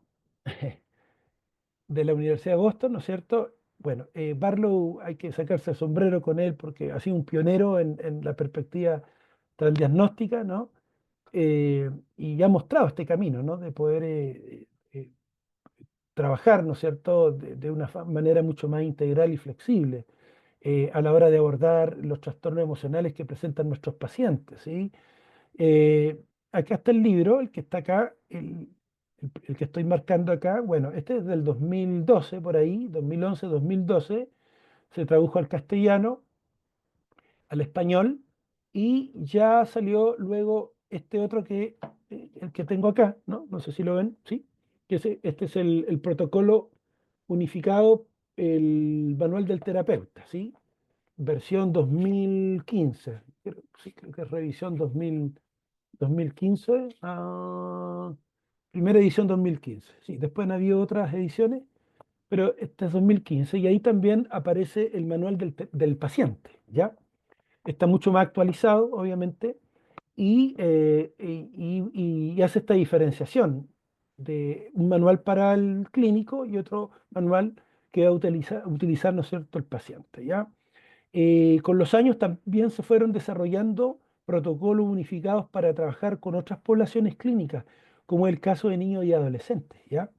de la Universidad de Boston, ¿no es cierto? Bueno, Barlow hay que sacarse el sombrero con él porque ha sido un pionero en la perspectiva transdiagnóstica, ¿no? Y ha mostrado este camino, ¿no? De poder trabajar, ¿no es cierto?, de una manera mucho más integral y flexible a la hora de abordar los trastornos emocionales que presentan nuestros pacientes, ¿sí? Eh, Acá está el libro, el que está acá, el que estoy marcando acá. Bueno, este es del 2012, por ahí, 2011, 2012. Se tradujo al castellano, al español, y ya salió luego este otro el que tengo acá, ¿no? No sé si lo ven, ¿sí? Este es el protocolo unificado, el manual del terapeuta, ¿sí? Versión 2015. Sí, creo que es revisión 2015, primera edición 2015. Sí, después han habido otras ediciones, pero esta es 2015 y ahí también aparece el manual del paciente, ¿ya? Está mucho más actualizado, obviamente, y hace esta diferenciación de un manual para el clínico y otro manual que va a utilizar, ¿no es cierto?, el paciente, ¿ya? Con los años también se fueron desarrollando protocolos unificados para trabajar con otras poblaciones clínicas, como el caso de niños y adolescentes, ¿ya?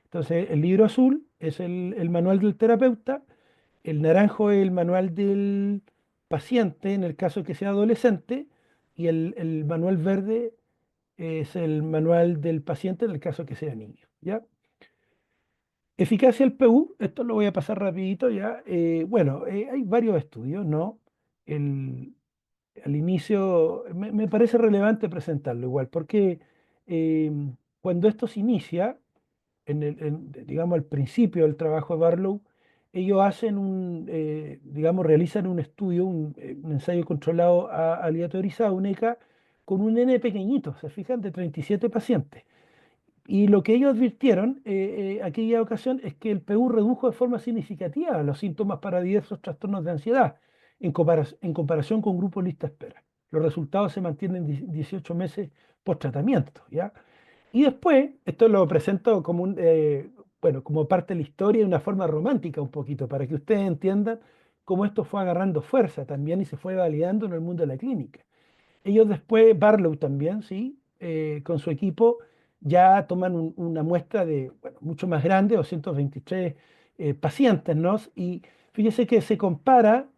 Entonces, el libro azul es el manual del terapeuta, el naranjo es el manual del paciente en el caso que sea adolescente, y el manual verde es el manual del paciente en el caso que sea niño, ¿ya? Eficacia del PU, esto lo voy a pasar rapidito ya. Bueno, hay varios estudios, ¿no? El, Al inicio me parece relevante presentarlo igual, porque eh, cuando esto se inicia, digamos, al principio del trabajo de Barlow, ellos hacen digamos, realizan un estudio, un ensayo controlado aleatorizado, un ECA, con un N pequeñito, se fijan, de 37 pacientes. Y lo que ellos advirtieron aquella ocasión es que el PU redujo de forma significativa los síntomas para diversos trastornos de ansiedad en comparación con grupos lista espera. Los resultados se mantienen 18 meses post tratamiento, ¿ya? Y después, esto lo presento como bueno, como parte de la historia de una forma romántica un poquito, para que ustedes entiendan cómo esto fue agarrando fuerza también y se fue validando en el mundo de la clínica. Ellos después, Barlow también, sí, con su equipo, ya toman una muestra de, bueno, mucho más grande, 223 pacientes, ¿no? Y fíjese que se compara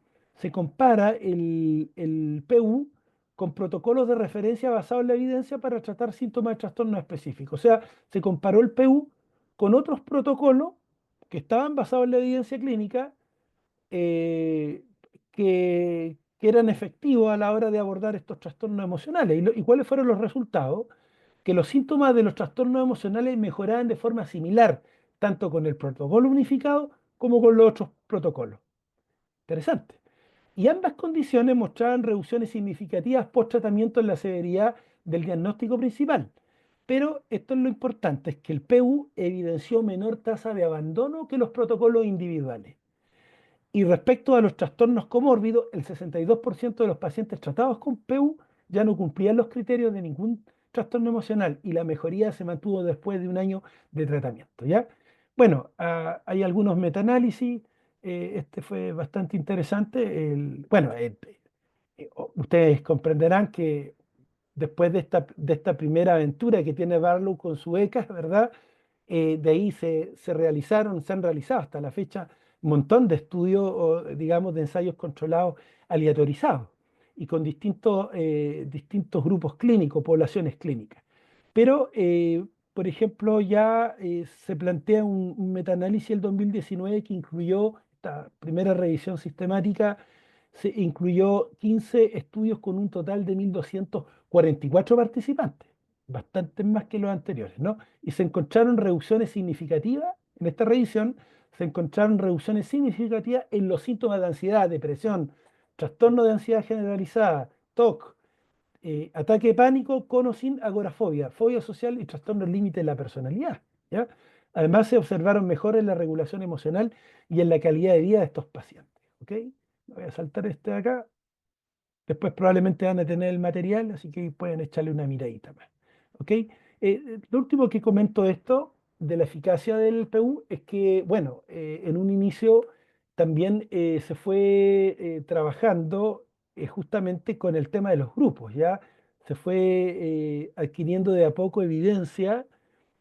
el PU con protocolos de referencia basados en la evidencia para tratar síntomas de trastornos específicos. O sea, se comparó el PU con otros protocolos que estaban basados en la evidencia clínica, eh, que eran efectivos a la hora de abordar estos trastornos emocionales. ¿Y cuáles fueron los resultados? Que los síntomas de los trastornos emocionales mejoraban de forma similar, tanto con el protocolo unificado como con los otros protocolos. Interesante. Y ambas condiciones mostraban reducciones significativas post tratamiento en la severidad del diagnóstico principal. Pero esto es lo importante, es que el PU evidenció menor tasa de abandono que los protocolos individuales. Y respecto a los trastornos comórbidos, el 62% de los pacientes tratados con PU ya no cumplían los criterios de ningún trastorno emocional y la mejoría se mantuvo después de un año de tratamiento, ¿ya? Bueno, hay algunos metaanálisis, este fue bastante interesante. Bueno, ustedes comprenderán que después de esta primera aventura que tiene Barlow con su ECA, ¿verdad? De ahí se han realizado hasta la fecha un montón de estudios, o, digamos, de ensayos controlados aleatorizados y con distintos grupos clínicos, poblaciones clínicas. Pero, por ejemplo, ya se plantea un metaanálisis el 2019 que incluyó esta primera revisión sistemática, se incluyó 15 estudios con un total de 1.244 participantes, bastantes más que los anteriores, ¿no? Y se encontraron reducciones significativas, en esta revisión se encontraron reducciones significativas en los síntomas de ansiedad, depresión, trastorno de ansiedad generalizada, TOC, ataque de pánico con o sin agorafobia, fobia social y trastornos límite de la personalidad, ¿ya? Además, se observaron mejoras en la regulación emocional y en la calidad de vida de estos pacientes, ¿ok? Voy a saltar este de acá. Después probablemente van a tener el material, así que pueden echarle una miradita más. ¿Ok? Lo último que comento de esto, de la eficacia del PU, es que, bueno, en un inicio también se fue trabajando justamente con el tema de los grupos, ¿ya? Se fue adquiriendo de a poco evidencia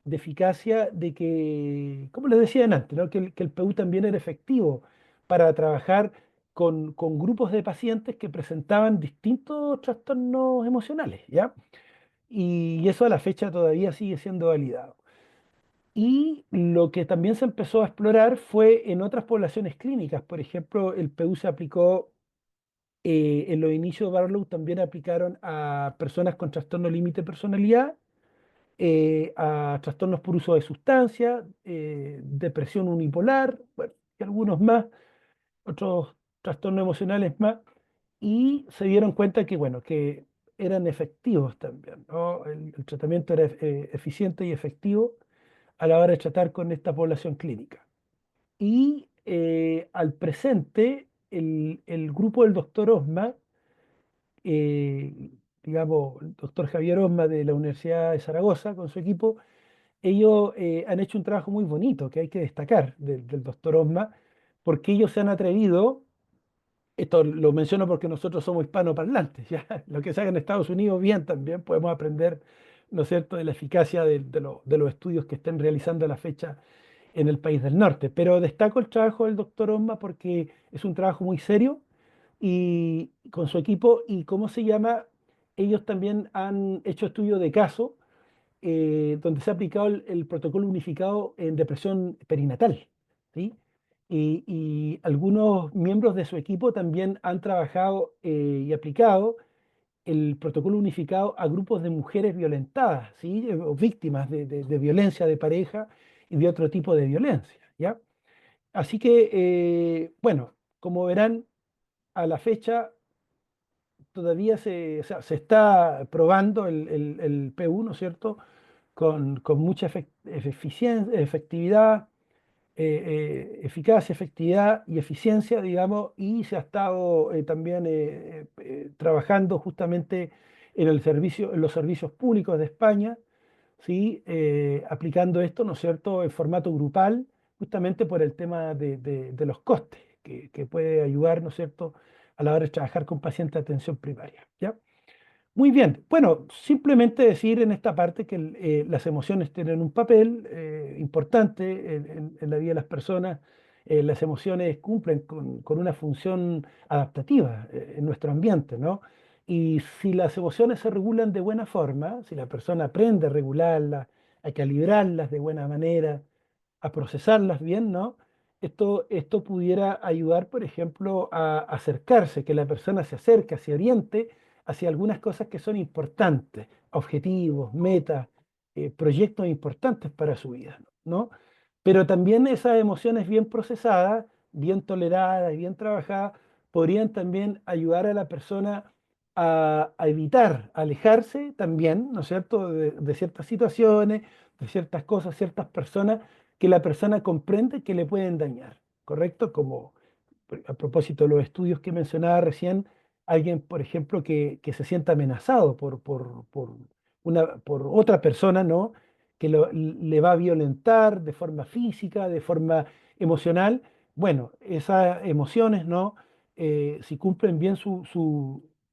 de eficacia de que, como les decía antes, ¿no? Que el PU también era efectivo para trabajar con grupos de pacientes que presentaban distintos trastornos emocionales, ¿ya? Y eso a la fecha todavía sigue siendo validado. Y lo que también se empezó a explorar fue en otras poblaciones clínicas. Por ejemplo, el PU se aplicó en los inicios de Barlow, también aplicaron a personas con trastorno límite de personalidad, a trastornos por uso de sustancias, depresión unipolar, bueno, y algunos más, otros trastornos emocionales más, y se dieron cuenta que, bueno, que eran efectivos también, ¿no? El tratamiento era eficiente y efectivo a la hora de tratar con esta población clínica. Y al presente, el grupo del doctor Osma, eh, digamos, el doctor Javier Osma de la Universidad de Zaragoza, con su equipo, ellos han hecho un trabajo muy bonito que hay que destacar del doctor Osma, porque ellos se han atrevido. Esto lo menciono porque nosotros somos hispanoparlantes, ¿ya? Lo que se haga en Estados Unidos, bien, también podemos aprender, ¿no es cierto?, de la eficacia de los estudios que estén realizando a la fecha en el país del norte. Pero destaco el trabajo del doctor Osma porque es un trabajo muy serio y con su equipo, y ¿cómo se llama? Ellos también han hecho estudios de caso donde se ha aplicado el protocolo unificado en depresión perinatal, ¿sí? Y algunos miembros de su equipo también han trabajado y aplicado el protocolo unificado a grupos de mujeres violentadas, ¿sí? O víctimas de violencia de pareja y de otro tipo de violencia, ¿ya? Así que, bueno, como verán, a la fecha todavía o sea, se está probando el P1, ¿no es cierto?, con mucha efectividad, eficacia, efectividad y eficiencia, digamos, y se ha estado también trabajando justamente en los servicios públicos de España, ¿sí? Aplicando esto, ¿no es cierto?, en formato grupal, justamente por el tema de los costes, que puede ayudar, ¿no es cierto?, a la hora de trabajar con pacientes de atención primaria, ¿ya? Muy bien, bueno, simplemente decir en esta parte que las emociones tienen un papel importante en la vida de las personas. Las emociones cumplen con una función adaptativa en nuestro ambiente, ¿no? Y si las emociones se regulan de buena forma, si la persona aprende a regularlas, a calibrarlas de buena manera, a procesarlas bien, ¿no? Esto pudiera ayudar, por ejemplo, a acercarse, que la persona se acerque, se oriente hacia algunas cosas que son importantes, objetivos, metas, proyectos importantes para su vida, ¿no? Pero también esas emociones bien procesadas, bien toleradas y bien trabajadas, podrían también ayudar a la persona a evitar, a alejarse también, ¿no es cierto?, de ciertas situaciones, de ciertas cosas, ciertas personas que la persona comprende que le pueden dañar, ¿correcto? Como a propósito de los estudios que mencionaba recién, alguien, por ejemplo, que se sienta amenazado por otra persona, ¿no? Que le va a violentar de forma física, de forma emocional. Bueno, esas emociones, ¿no? Si cumplen bien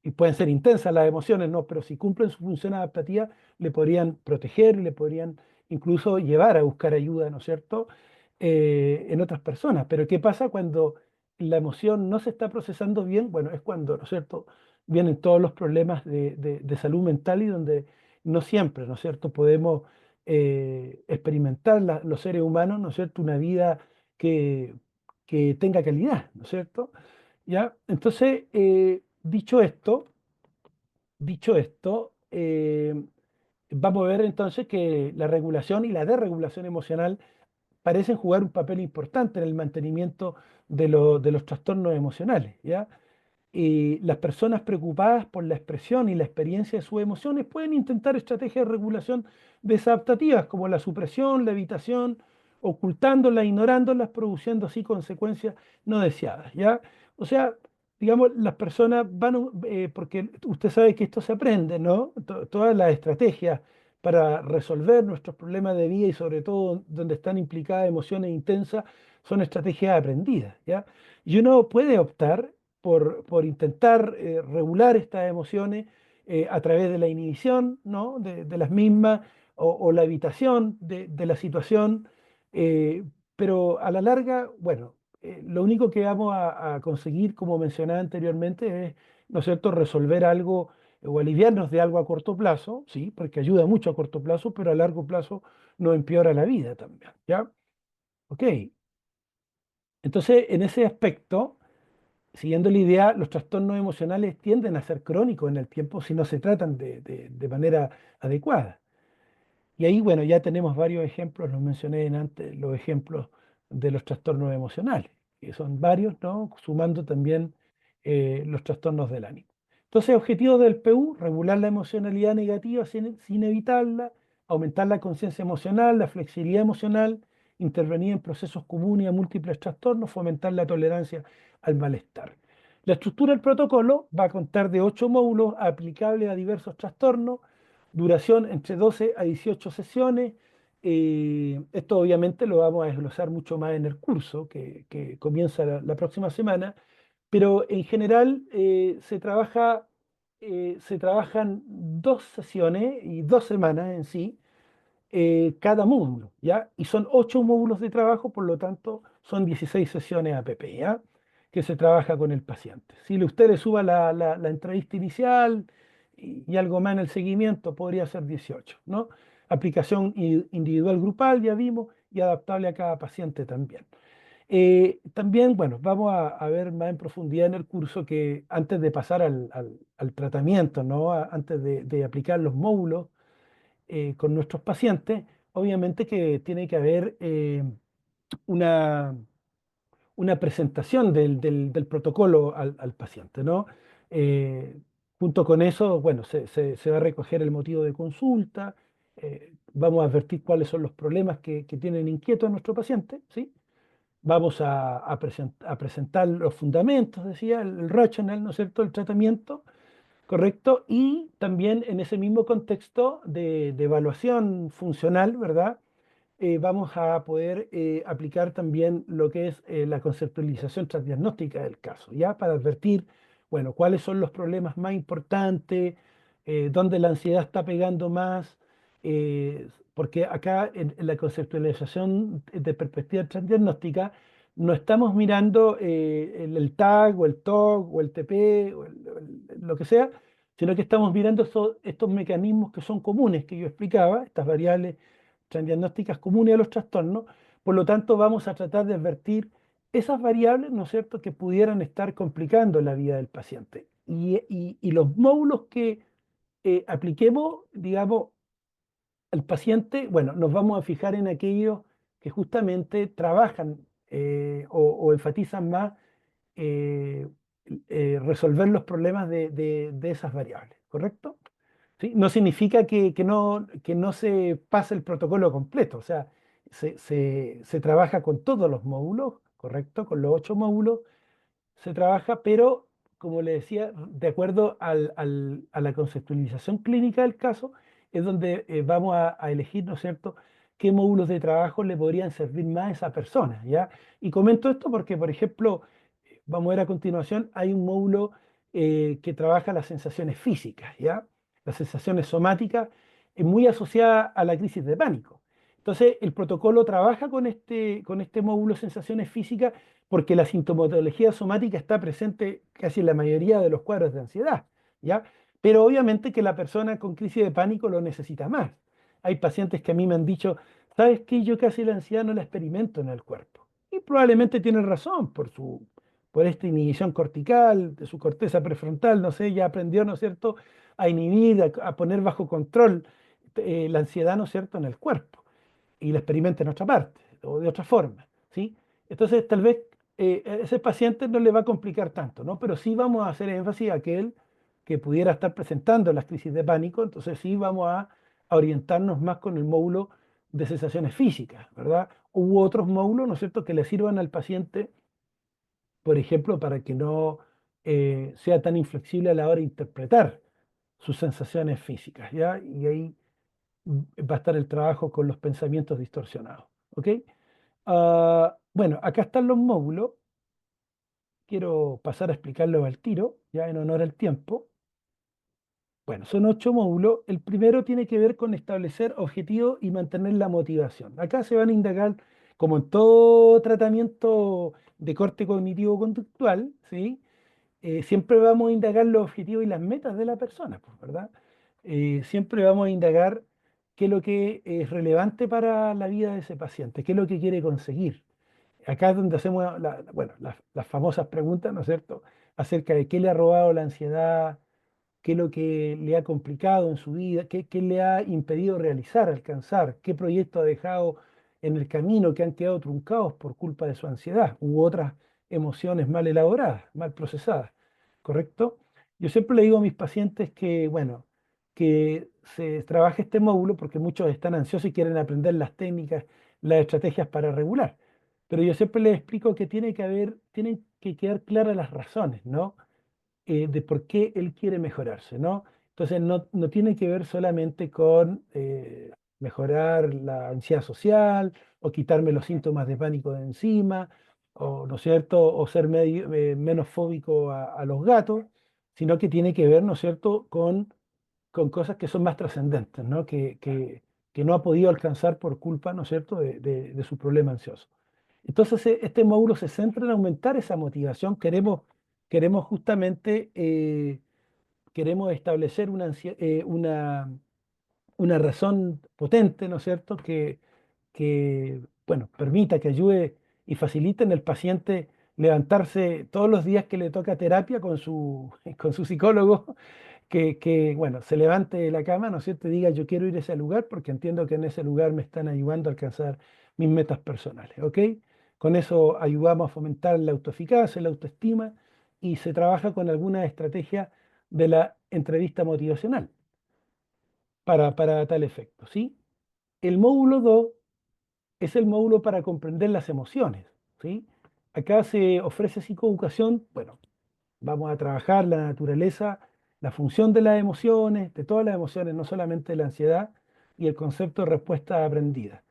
y pueden ser intensas las emociones, ¿no? Pero si cumplen su función adaptativa, le podrían proteger, le podrían incluso llevar a buscar ayuda, ¿no es cierto? En otras personas. Pero ¿qué pasa cuando la emoción no se está procesando bien? Bueno, es cuando, ¿no es cierto?, vienen todos los problemas de salud mental y donde no siempre, ¿no es cierto?, podemos experimentar los seres humanos, ¿no es cierto?, una vida que, que tenga calidad, ¿no es cierto? ¿Ya? Entonces, dicho esto, vamos a ver entonces que la regulación y la desregulación emocional parecen jugar un papel importante en el mantenimiento de los trastornos emocionales, ¿ya? Y las personas preocupadas por la expresión y la experiencia de sus emociones pueden intentar estrategias de regulación desadaptativas como la supresión, la evitación, ocultándolas, ignorándolas, produciendo así consecuencias no deseadas, ¿ya? O sea, digamos, las personas porque usted sabe que esto se aprende, ¿no? Todas las estrategias para resolver nuestros problemas de vida y sobre todo donde están implicadas emociones intensas son estrategias aprendidas, ¿ya? Y uno puede optar por intentar regular estas emociones a través de la inhibición, ¿no?, de las mismas o la evitación de la situación, eh, pero a la larga, bueno, lo único que vamos a conseguir, como mencionaba anteriormente, es, ¿no es cierto?, resolver algo o aliviarnos de algo a corto plazo, sí, porque ayuda mucho a corto plazo, pero a largo plazo nos empeora la vida también, ¿ya? Ok, entonces en ese aspecto, siguiendo la idea, los trastornos emocionales tienden a ser crónicos en el tiempo si no se tratan de manera adecuada. Y ahí, bueno, ya tenemos varios ejemplos, los mencioné en antes, los ejemplos de los trastornos emocionales, que son varios, ¿no? Sumando también los trastornos del ánimo. Entonces, objetivos del PU: regular la emocionalidad negativa sin evitarla, aumentar la conciencia emocional, la flexibilidad emocional, intervenir en procesos comunes a múltiples trastornos, fomentar la tolerancia al malestar. La estructura del protocolo va a contar de 8 módulos aplicables a diversos trastornos, duración entre 12 a 18 sesiones. Esto obviamente lo vamos a desglosar mucho más en el curso que comienza la próxima semana, pero en general se trabajan 2 sesiones y 2 semanas en sí, cada módulo, ¿ya? Y son 8 módulos de trabajo, por lo tanto son 16 sesiones APP, ¿ya? Que se trabaja con el paciente. Si usted le suba la entrevista inicial y algo más en el seguimiento, podría ser 18, ¿no? Aplicación individual grupal, ya vimos, y adaptable a cada paciente también. También, bueno, vamos a ver más en profundidad en el curso que antes de pasar al tratamiento, ¿no? Antes de aplicar los módulos con nuestros pacientes, obviamente que tiene que haber una, una presentación del protocolo al paciente, ¿no? Eh, Junto con eso, bueno, se va a recoger el motivo de consulta, vamos a advertir cuáles son los problemas que tienen inquietos a nuestro paciente, ¿sí? Vamos a presentar los fundamentos, decía, el rationale, ¿no es cierto?, el tratamiento, correcto, y también en ese mismo contexto de evaluación funcional, ¿verdad? vamos a poder aplicar también lo que es la conceptualización transdiagnóstica del caso, ¿ya? Para advertir, bueno, cuáles son los problemas más importantes, dónde la ansiedad está pegando más, porque acá en la conceptualización de perspectiva transdiagnóstica no estamos mirando el TAG o el TOC o el TP lo que sea, sino que estamos mirando estos mecanismos que son comunes que yo explicaba, estas variables transdiagnósticas comunes a los trastornos. Por lo tanto, vamos a tratar de advertir esas variables, ¿no es cierto?, que pudieran estar complicando la vida del paciente. Y los módulos que apliquemos, digamos, al paciente, bueno, nos vamos a fijar en aquellos que justamente trabajan o enfatizan más eh, resolver los problemas de esas variables, ¿correcto? ¿Sí? No significa que no se pase el protocolo completo, o sea, se trabaja con todos los módulos, ¿correcto? Con los 8 módulos se trabaja, pero como le decía, de acuerdo a la conceptualización clínica del caso, es donde vamos a elegir, ¿no es cierto?, qué módulos de trabajo le podrían servir más a esa persona, ¿ya? Y comento esto porque, por ejemplo, vamos a ver a continuación, hay un módulo que trabaja las sensaciones físicas, ¿ya? Las sensaciones somáticas, muy asociada a la crisis de pánico. Entonces, el protocolo trabaja con este módulo sensaciones físicas porque la sintomatología somática está presente casi en la mayoría de los cuadros de ansiedad, ¿ya? Pero obviamente que la persona con crisis de pánico lo necesita más. Hay pacientes que a mí me han dicho, ¿sabes qué? Yo casi la ansiedad no la experimento en el cuerpo. Y probablemente tienen razón por esta inhibición cortical, de su corteza prefrontal, no sé, ya aprendió, ¿no es cierto?, a inhibir, a poner bajo control la ansiedad, ¿no es cierto?, en el cuerpo y la experimenta en otra parte o de otra forma, ¿sí? Entonces, tal vez a ese paciente no le va a complicar tanto, ¿no? Pero sí vamos a hacer énfasis a aquel que pudiera estar presentando las crisis de pánico, entonces sí vamos a orientarnos más con el módulo de sensaciones físicas, ¿verdad? U otros módulos, ¿no es cierto?, que le sirvan al paciente, por ejemplo, para que no sea tan inflexible a la hora de interpretar sus sensaciones físicas, ¿ya? Y ahí va a estar el trabajo con los pensamientos distorsionados, ¿ok? Bueno, acá están los módulos. Quiero pasar a explicarlos al tiro, ya en honor al tiempo. Bueno, son 8 módulos. El primero tiene que ver con establecer objetivos y mantener la motivación. Acá se van a indagar, como en todo tratamiento de corte cognitivo-conductual, ¿sí? Siempre vamos a indagar los objetivos y las metas de la persona, pues, ¿verdad? Siempre vamos a indagar qué es lo que es relevante para la vida de ese paciente, qué es lo que quiere conseguir. Acá es donde hacemos bueno, las famosas preguntas, ¿no es cierto?, acerca de qué le ha robado la ansiedad, qué es lo que le ha complicado en su vida, qué le ha impedido realizar, alcanzar, qué proyecto ha dejado en el camino que han quedado truncados por culpa de su ansiedad u otras emociones mal elaboradas, mal procesadas, ¿correcto? Yo siempre le digo a mis pacientes que, bueno, que se trabaje este módulo porque muchos están ansiosos y quieren aprender las técnicas, las estrategias para regular. Pero yo siempre les explico que tienen que quedar claras las razones, ¿no? De por qué él quiere mejorarse, ¿no? Entonces no tiene que ver solamente con mejorar la ansiedad social o quitarme los síntomas de pánico de encima, o, ¿no es cierto?, o ser menos fóbico a los gatos, sino que tiene que ver, ¿no es cierto?, con cosas que son más trascendentes, ¿no? Que no ha podido alcanzar por culpa, ¿no es cierto?, de su problema ansioso. Entonces, este módulo se centra en aumentar esa motivación. Queremos justamente, queremos establecer una razón potente, ¿no es cierto?, bueno, permita, que ayude y facilite en el paciente levantarse todos los días que le toca terapia con con su psicólogo, bueno, se levante de la cama, ¿no es cierto?, y diga, yo quiero ir a ese lugar porque entiendo que en ese lugar me están ayudando a alcanzar mis metas personales, ¿ok? Con eso ayudamos a fomentar la autoeficacia, la autoestima y se trabaja con alguna estrategia de la entrevista motivacional para tal efecto, ¿sí? El módulo 2 es el módulo para comprender las emociones, ¿sí? Acá se ofrece psicoeducación, bueno, vamos a trabajar la naturaleza, la función de las emociones, de todas las emociones, no solamente de la ansiedad, y el concepto de respuesta aprendida.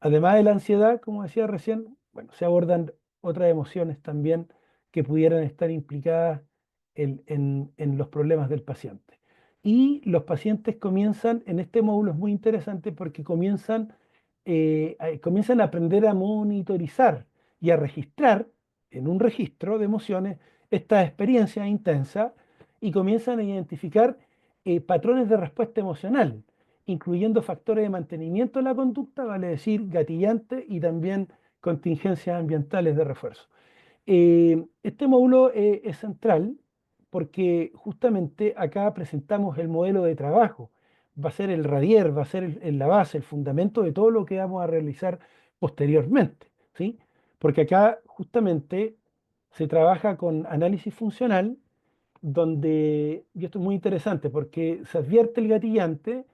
Además de la ansiedad, como decía recién, bueno, se abordan otras emociones también que pudieran estar implicadas en los problemas del paciente. Y los pacientes comienzan, en este módulo es muy interesante porque comienzan a aprender a monitorizar y a registrar en un registro de emociones esta experiencia intensa y comienzan a identificar patrones de respuesta emocional, incluyendo factores de mantenimiento de la conducta, vale decir, gatillantes y también contingencias ambientales de refuerzo. Este módulo es central porque justamente acá presentamos el modelo de trabajo. Va a ser el radier, va a ser la base, el fundamento de todo lo que vamos a realizar posteriormente, ¿sí? Porque acá justamente se trabaja con análisis funcional donde, y esto es muy interesante porque se advierte el gatillante,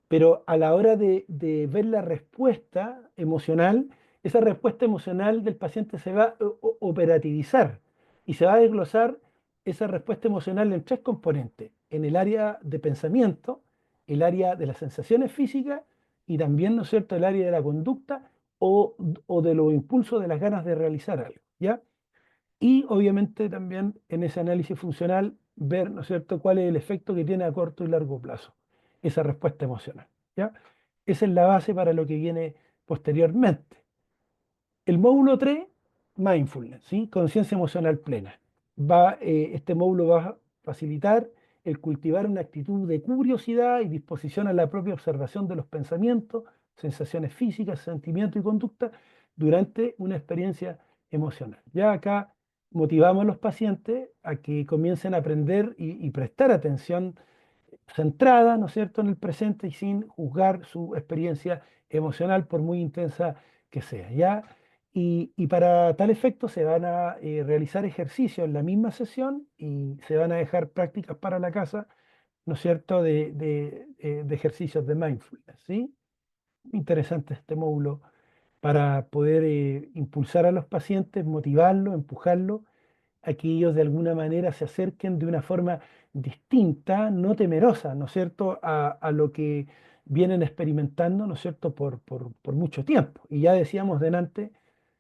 pero a la hora de ver la respuesta emocional, esa respuesta emocional del paciente se va a operativizar y se va a desglosar esa respuesta emocional en tres componentes, en el área de pensamiento, el área de las sensaciones físicas y también, ¿no es cierto?, el área de la conducta o de los impulsos de las ganas de realizar algo, ¿ya? Y obviamente también en ese análisis funcional ver, ¿no es cierto?, cuál es el efecto que tiene a corto y largo plazo esa respuesta emocional, ¿ya? Esa es la base para lo que viene posteriormente. El módulo 3, mindfulness, ¿sí? Conciencia emocional plena. Este módulo va a facilitar el cultivar una actitud de curiosidad y disposición a la propia observación de los pensamientos, sensaciones físicas, sentimientos y conducta durante una experiencia emocional. Ya acá motivamos a los pacientes a que comiencen a aprender y prestar atención centrada, ¿no es cierto?, en el presente y sin juzgar su experiencia emocional por muy intensa que sea, ¿ya? Y para tal efecto se van a realizar ejercicios en la misma sesión y se van a dejar prácticas para la casa, ¿no es cierto?, de ejercicios de mindfulness, ¿sí? Interesante este módulo para poder impulsar a los pacientes, motivarlos, empujarlos a que ellos de alguna manera se acerquen de una forma distinta, no temerosa, ¿no es cierto?, a lo que vienen experimentando, ¿no es cierto?, por mucho tiempo. Y ya decíamos delante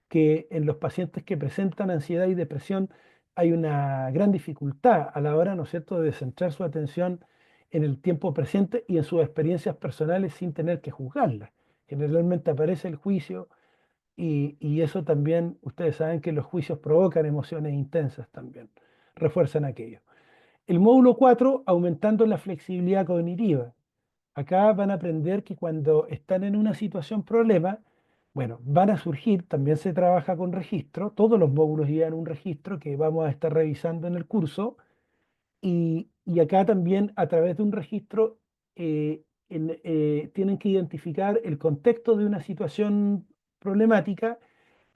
que en los pacientes que presentan ansiedad y depresión hay una gran dificultad a la hora, ¿no es cierto?, de centrar su atención en el tiempo presente y en sus experiencias personales sin tener que juzgarlas. Generalmente aparece el juicio y eso también, ustedes saben que los juicios provocan emociones intensas también, refuerzan aquello. El módulo 4 aumentando la flexibilidad cognitiva. Acá van a aprender que cuando están en una situación problema, bueno, van a surgir, también se trabaja con registro, todos los módulos llevan un registro que vamos a estar revisando en el curso, y acá también a través de un registro tienen que identificar el contexto de una situación problemática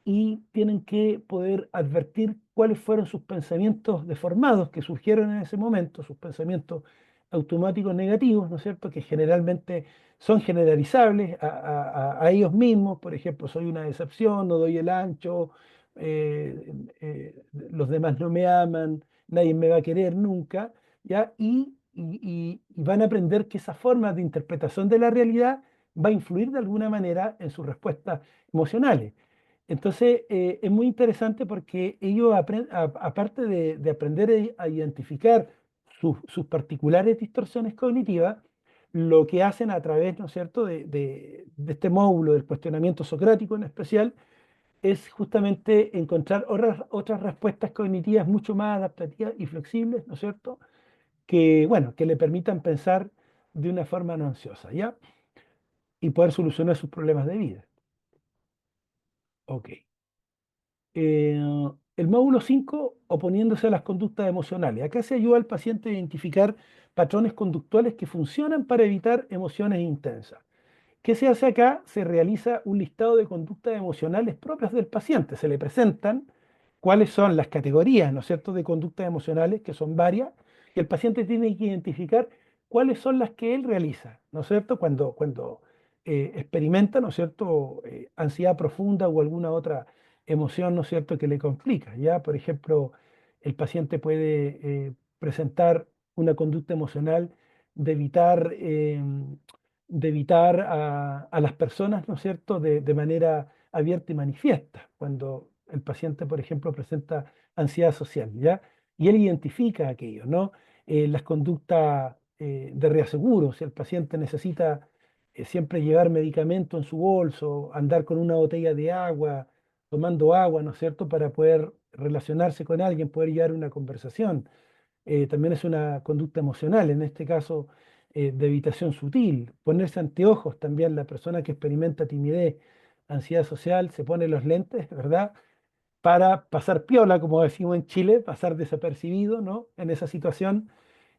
y tienen que poder advertir cuáles fueron sus pensamientos deformados que surgieron en ese momento, sus pensamientos automáticos negativos, ¿no es cierto?, que generalmente son generalizables a ellos mismos, por ejemplo, soy una decepción, no doy el ancho, los demás no me aman, nadie me va a querer nunca, ¿ya? Y van a aprender que esa forma de interpretación de la realidad va a influir de alguna manera en sus respuestas emocionales. Entonces, es muy interesante porque ellos, aparte de aprender a identificar sus particulares distorsiones cognitivas, lo que hacen a través, ¿no es cierto?, de este módulo del cuestionamiento socrático en especial, es justamente encontrar otras respuestas cognitivas mucho más adaptativas y flexibles, ¿no es cierto?, que, bueno, que le permitan pensar de una forma no ansiosa, ¿ya? Y poder solucionar sus problemas de vida. Ok. Eh, el módulo 5 oponiéndose a las conductas emocionales. Acá se ayuda al paciente a identificar patrones conductuales que funcionan para evitar emociones intensas. ¿Qué se hace acá? Se realiza un listado de conductas emocionales propias del paciente. Se le presentan cuáles son las categorías, ¿no es cierto?, de conductas emocionales, que son varias, y el paciente tiene que identificar cuáles son las que él realiza, ¿no es cierto?, cuando experimenta, ¿no es cierto?, ansiedad profunda o alguna otra emoción, ¿no es cierto?, que le complica. Ya, por ejemplo, el paciente puede presentar una conducta emocional de evitar de evitar a las personas, ¿no es cierto?, de manera abierta y manifiesta, cuando el paciente, por ejemplo, presenta ansiedad social, ¿ya? Y él identifica aquello, ¿no? Las conductas de reaseguro, si el paciente necesita siempre llevar medicamento en su bolso, andar con una botella de agua, tomando agua, ¿no es cierto?, para poder relacionarse con alguien, poder llevar una conversación. También es una conducta emocional, en este caso de evitación sutil. Ponerse anteojos también, la persona que experimenta timidez, ansiedad social, se pone los lentes, ¿verdad? Para pasar piola, como decimos en Chile, pasar desapercibido, ¿no? En esa situación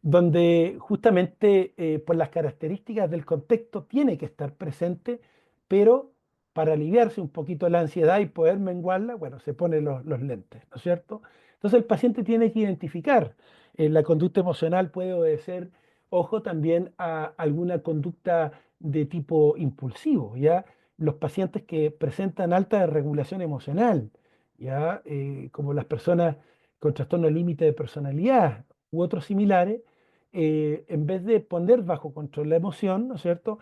donde justamente por las características del contexto tiene que estar presente, pero para aliviarse un poquito la ansiedad y poder menguarla, bueno, se pone los lentes, ¿no es cierto? Entonces el paciente tiene que identificar, la conducta emocional puede obedecer, ojo, también a alguna conducta de tipo impulsivo, ¿ya? Los pacientes que presentan alta regulación emocional, ¿ya? Como las personas con trastorno límite de personalidad u otros similares, en vez de poner bajo control la emoción, ¿no es cierto?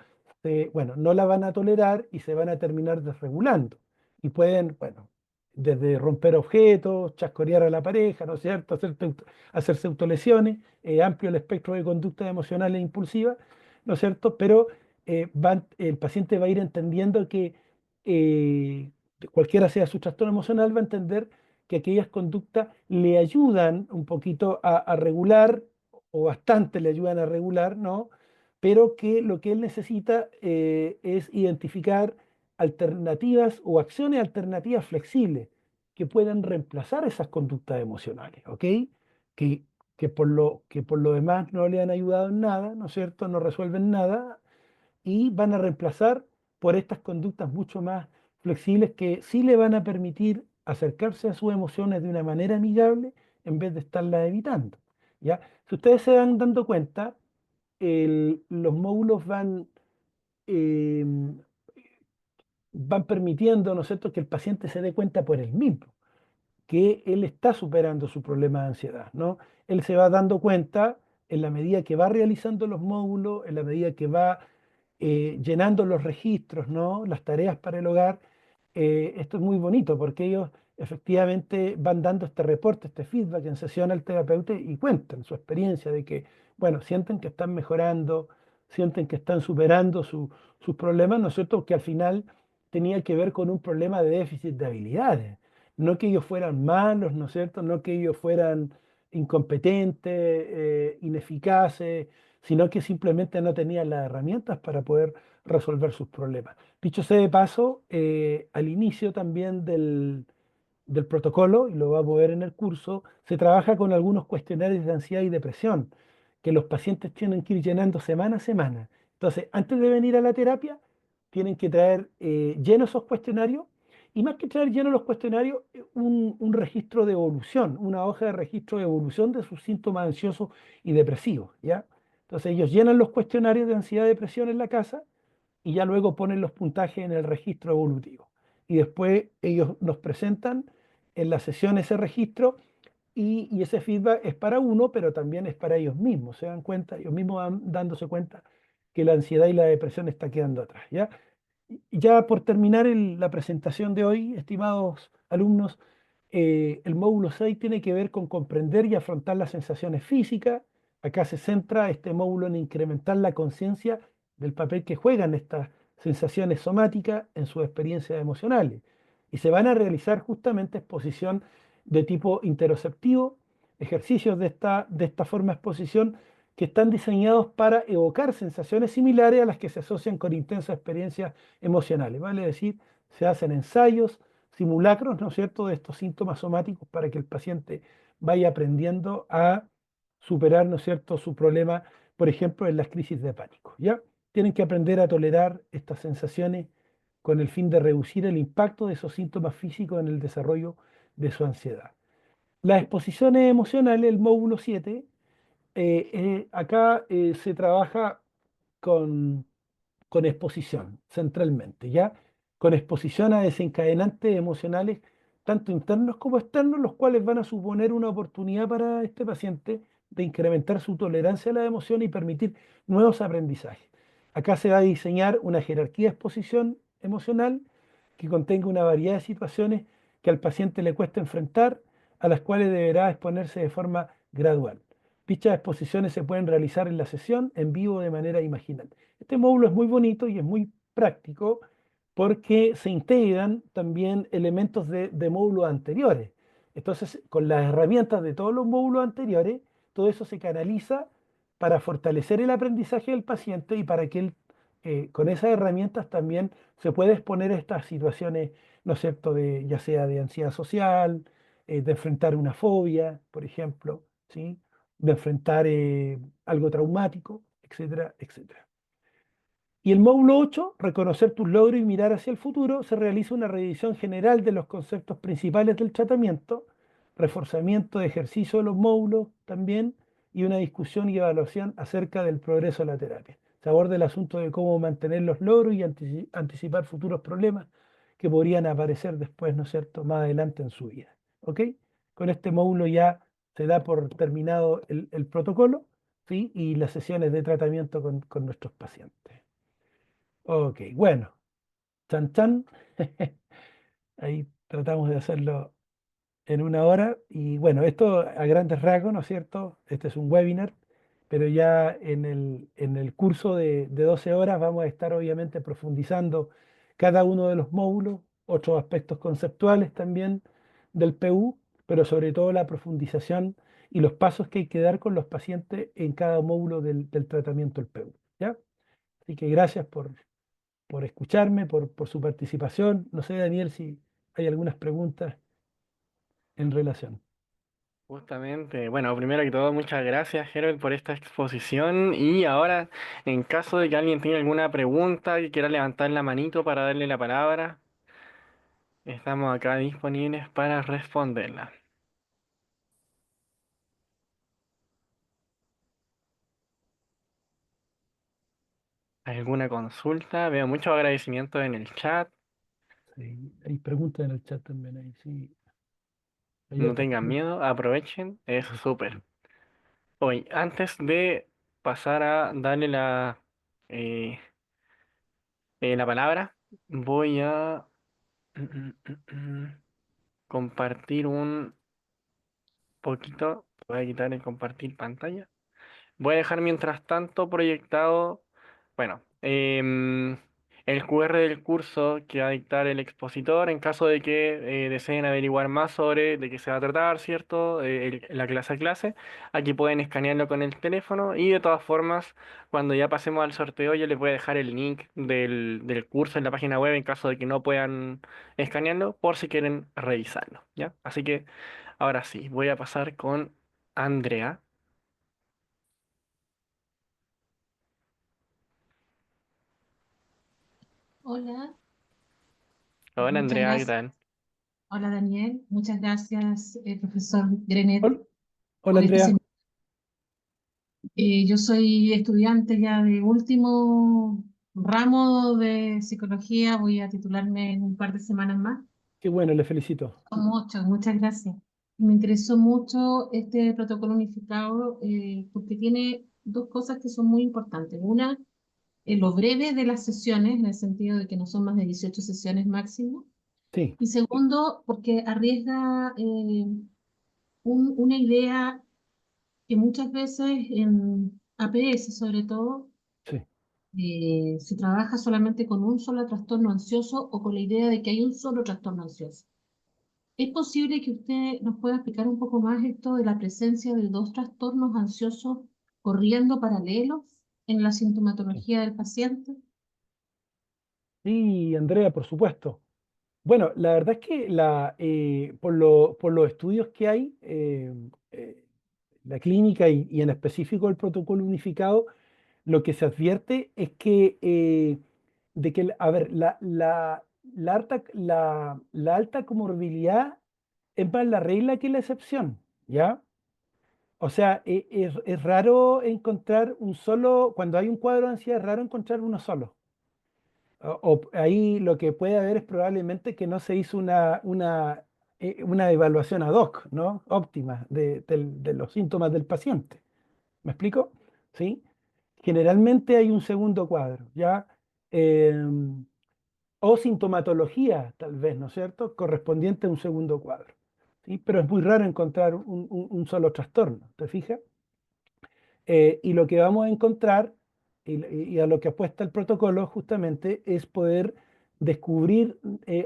Bueno, no la van a tolerar y se van a terminar desregulando. Y pueden, bueno, desde romper objetos, chascorear a la pareja, ¿no es cierto? Hacerse autolesiones, amplio el espectro de conductas emocionales impulsivas, ¿no es cierto? Pero el paciente va a ir entendiendo que eh, cualquiera sea su trastorno emocional, va a entender que aquellas conductas le ayudan un poquito a regular, o bastante le ayudan a regular, ¿no? Pero que lo que él necesita es identificar alternativas o acciones alternativas flexibles que puedan reemplazar esas conductas emocionales, ¿ok? Que, que por lo demás no le han ayudado en nada, ¿no es cierto? No resuelven nada y van a reemplazar por estas conductas mucho más flexibles que sí le van a permitir acercarse a sus emociones de una manera amigable en vez de estarlas evitando, ¿ya? Si ustedes se van dando cuenta, los módulos eh, van permitiendo, ¿no es cierto?, que el paciente se dé cuenta por él mismo que él está superando su problema de ansiedad, ¿no? Él se va dando cuenta en la medida que va realizando los módulos, en la medida que va llenando los registros, ¿no? Las tareas para el hogar. Esto es muy bonito porque ellos efectivamente van dando este reporte, este feedback en sesión al terapeuta y cuentan su experiencia de que, bueno, sienten que están mejorando, sienten que están superando sus problemas, ¿no es cierto? Que al final tenía que ver con un problema de déficit de habilidades, no que ellos fueran malos, ¿no es cierto? No que ellos fueran incompetentes, ineficaces, sino que simplemente no tenían las herramientas para poder resolver sus problemas. Dicho sea de paso, al inicio también del protocolo, y lo va a ver en el curso, se trabaja con algunos cuestionarios de ansiedad y depresión que los pacientes tienen que ir llenando semana a semana. Entonces, antes de venir a la terapia, tienen que traer llenos esos cuestionarios y más que traer llenos los cuestionarios, un registro de evolución, una hoja de registro de evolución de sus síntomas ansiosos y depresivos, ¿ya? Entonces ellos llenan los cuestionarios de ansiedad y depresión en la casa y ya luego ponen los puntajes en el registro evolutivo. Y después ellos nos presentan en la sesión ese registro y ese feedback es para uno, pero también es para ellos mismos. Se dan cuenta, ellos mismos van dándose cuenta que la ansiedad y la depresión está quedando atrás, ¿ya? Ya por terminar la presentación de hoy, estimados alumnos, el módulo 6 tiene que ver con comprender y afrontar las sensaciones físicas. Acá se centra este módulo en incrementar la conciencia del papel que juegan estas sensaciones somáticas en sus experiencias emocionales. Y se van a realizar justamente exposición de tipo interoceptivo, ejercicios de esta forma de exposición que están diseñados para evocar sensaciones similares a las que se asocian con intensas experiencias emocionales. Vale decir, se hacen ensayos, simulacros, ¿no es cierto?, de estos síntomas somáticos para que el paciente vaya aprendiendo a superar, ¿no es cierto?, su problema, por ejemplo, en las crisis de pánico, ¿ya? Tienen que aprender a tolerar estas sensaciones con el fin de reducir el impacto de esos síntomas físicos en el desarrollo de su ansiedad. Las exposiciones emocionales, el módulo 7 acá se trabaja con, con exposición, centralmente, ¿ya? Con exposición a desencadenantes emocionales, tanto internos como externos, los cuales van a suponer una oportunidad para este paciente de incrementar su tolerancia a la emoción y permitir nuevos aprendizajes. Acá se va a diseñar una jerarquía de exposición emocional que contenga una variedad de situaciones que al paciente le cuesta enfrentar, a las cuales deberá exponerse de forma gradual. Dichas exposiciones se pueden realizar en la sesión, en vivo, de manera imaginal. Este módulo es muy bonito y es muy práctico porque se integran también elementos de módulos anteriores. Entonces, con las herramientas de todos los módulos anteriores, todo eso se canaliza para fortalecer el aprendizaje del paciente y para que él, con esas herramientas también se pueda exponer a estas situaciones, ¿no es cierto?, ya sea de ansiedad social, de enfrentar una fobia, por ejemplo, ¿sí?, de enfrentar algo traumático, etcétera, etcétera. Y el módulo 8, reconocer tus logros y mirar hacia el futuro, se realiza una revisión general de los conceptos principales del tratamiento, reforzamiento de ejercicio de los módulos también, y una discusión y evaluación acerca del progreso de la terapia. Se aborda el asunto de cómo mantener los logros y anticipar futuros problemas que podrían aparecer después, ¿no es cierto?, más adelante en su vida. ¿Ok? Con este módulo ya se da por terminado el protocolo, ¿sí?, y las sesiones de tratamiento con nuestros pacientes. Ok, bueno, chan chan. Ahí tratamos de hacerlo en una hora. Y bueno, esto a grandes rasgos, ¿no es cierto? Este es un webinar, pero ya en el curso de 12 horas vamos a estar obviamente profundizando cada uno de los módulos, otros aspectos conceptuales también del PU, pero sobre todo la profundización y los pasos que hay que dar con los pacientes en cada módulo del tratamiento del PU. ¿Ya? Así que gracias por escucharme, por su participación. No sé, Daniel, si hay algunas preguntas en relación. Justamente, bueno, primero que todo, muchas gracias, Herbert, por esta exposición. Y ahora, en caso de que alguien tenga alguna pregunta y quiera levantar la manito para darle la palabra, estamos acá disponibles para responderla. ¿Alguna consulta? Veo muchos agradecimientos en el chat. Sí, hay preguntas en el chat también ahí, sí. Hay No hartas tengan preguntas. miedo, aprovechen, es Eso. súper. Hoy, antes de pasar a darle eh, la palabra, voy a compartir un poquito. Voy a quitar el compartir pantalla. Voy a dejar mientras tanto proyectado, bueno, el QR del curso que va a dictar el expositor en caso de que deseen averiguar más sobre de qué se va a tratar, ¿cierto? La clase a clase. Aquí pueden escanearlo con el teléfono y de todas formas, cuando ya pasemos al sorteo, yo les voy a dejar el link del curso en la página web en caso de que no puedan escanearlo por si quieren revisarlo, ¿ya? Así que ahora sí, voy a pasar con Andrea. Hola, Hola muchas Andrea, ¿qué gracias. tal? Hola Daniel, muchas gracias, profesor Grenet, Hola, hola, por este Andrea. seminario. Yo soy estudiante ya de último ramo de psicología, voy a titularme en un par de semanas más. Qué bueno, le felicito. Muchas gracias. Me interesó mucho este protocolo unificado porque tiene dos cosas que son muy importantes. Una, lo breve de las sesiones, en el sentido de que no son más de 18 sesiones máximo. Sí, Y segundo, porque arriesga una idea que muchas veces en APS, sobre todo, sí. se trabaja solamente con un solo trastorno ansioso o con la idea de que hay un solo trastorno ansioso. ¿Es posible que usted nos pueda explicar un poco más esto de la presencia de dos trastornos ansiosos corriendo paralelos en la Sí, sintomatología del paciente? sí, Andrea, por supuesto. Bueno, la verdad es que por los estudios que hay, la clínica y en específico el protocolo unificado, lo que se advierte es que, a ver, la alta comorbilidad es más la regla que la excepción, ¿ya? O sea, es raro encontrar un solo, cuando hay un cuadro de ansiedad, es raro encontrar uno solo. O ahí lo que puede haber es probablemente que no se hizo una evaluación ad hoc, ¿no? Óptima de los síntomas del paciente. ¿Me explico? ¿Sí? generalmente hay un segundo cuadro, ¿ya? O sintomatología, tal vez, ¿no es cierto?, correspondiente a un segundo cuadro, ¿sí? Pero es muy raro encontrar un solo trastorno, ¿te fijas? Y lo que vamos a encontrar, y a lo que apuesta el protocolo justamente, es poder descubrir,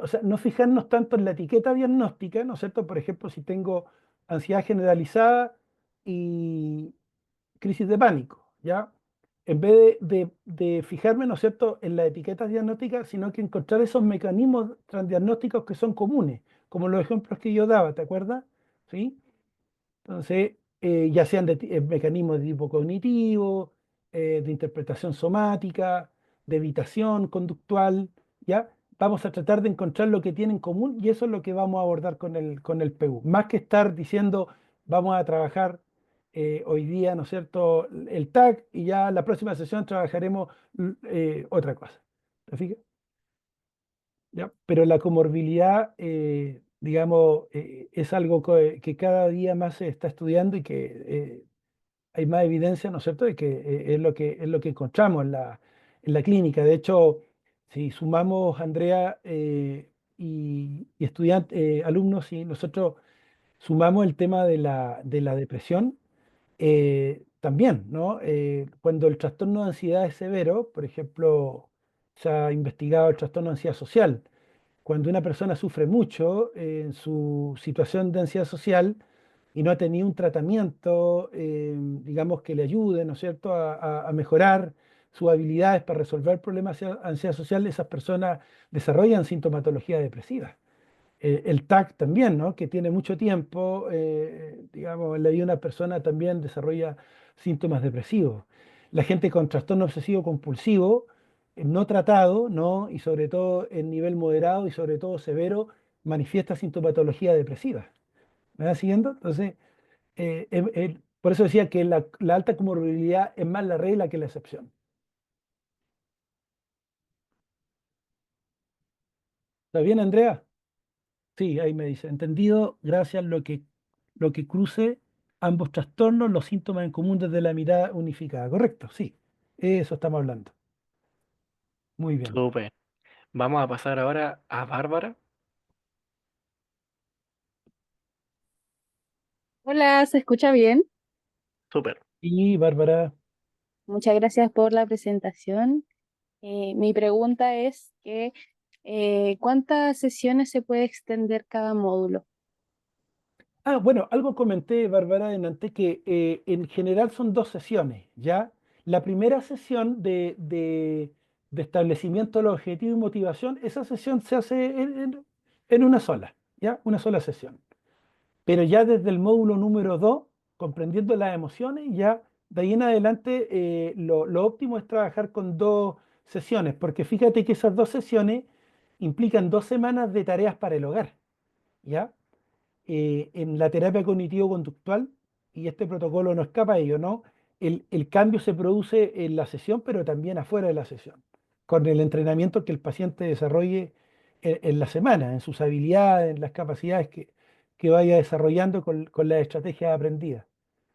o sea, no fijarnos tanto en la etiqueta diagnóstica, ¿no es cierto? Por ejemplo, si tengo ansiedad generalizada y crisis de pánico, ¿ya? En vez de fijarme, ¿no es cierto?, en las etiquetas diagnósticas, sino que encontrar esos mecanismos transdiagnósticos que son comunes, como los ejemplos que yo daba, ¿te acuerdas? ¿Sí? Entonces, ya sean mecanismos de tipo cognitivo, de interpretación somática, de evitación conductual, ¿ya? Vamos a tratar de encontrar lo que tienen en común y eso es lo que vamos a abordar con el PU. Más que estar diciendo, vamos a trabajar hoy día, ¿no es cierto?, el TAC y ya la próxima sesión trabajaremos otra cosa. ¿Te fijas? ¿Ya? Pero la comorbilidad, digamos, es algo que cada día más se está estudiando y que hay más evidencia, ¿no es cierto?, de que es lo que encontramos en la clínica. De hecho, si sumamos, Andrea, y estudiantes, alumnos, y nosotros sumamos el tema de la depresión, también, ¿no? Cuando el trastorno de ansiedad es severo, por ejemplo, se ha investigado el trastorno de ansiedad social cuando una persona sufre mucho en su situación de ansiedad social y no ha tenido un tratamiento, digamos, que le ayude, ¿no es cierto?, a mejorar sus habilidades para resolver problemas de ansiedad social, esas personas desarrollan sintomatología depresiva. El TAC también, ¿no?, que tiene mucho tiempo, digamos, en la vida de una persona también desarrolla síntomas depresivos. La gente con trastorno obsesivo compulsivo, no tratado, ¿no?, y sobre todo en nivel moderado y sobre todo severo, manifiesta sintomatología depresiva. ¿Me vas siguiendo? Entonces, por eso decía que la alta comorbilidad es más la regla que la excepción. ¿Está bien, Andrea? Sí, ahí me dice, entendido, gracias lo que cruce ambos trastornos, los síntomas en común desde la mirada unificada. Correcto, sí, eso estamos hablando. Muy bien. Súper. Vamos a pasar ahora a Bárbara. Hola, ¿se escucha bien? Súper. Y Bárbara, Muchas gracias por la presentación. Mi pregunta es que, ¿cuántas sesiones se puede extender cada módulo? bueno, algo comenté, Bárbara, en antes que en general son dos sesiones, ¿ya? La primera sesión de establecimiento de los objetivos y motivación, esa sesión se hace en una sola, ¿ya? Una sola sesión. Pero ya desde el módulo número 2 comprendiendo las emociones, ya de ahí en adelante lo óptimo es trabajar con dos sesiones, porque fíjate que esas dos sesiones implican 2 semanas de tareas para el hogar, ¿ya? En la terapia cognitivo-conductual, y este protocolo no escapa a ello, ¿no? El cambio se produce en la sesión, pero también afuera de la sesión, con el entrenamiento que el paciente desarrolle en la semana, en sus habilidades, en las capacidades que vaya desarrollando con las estrategias aprendidas,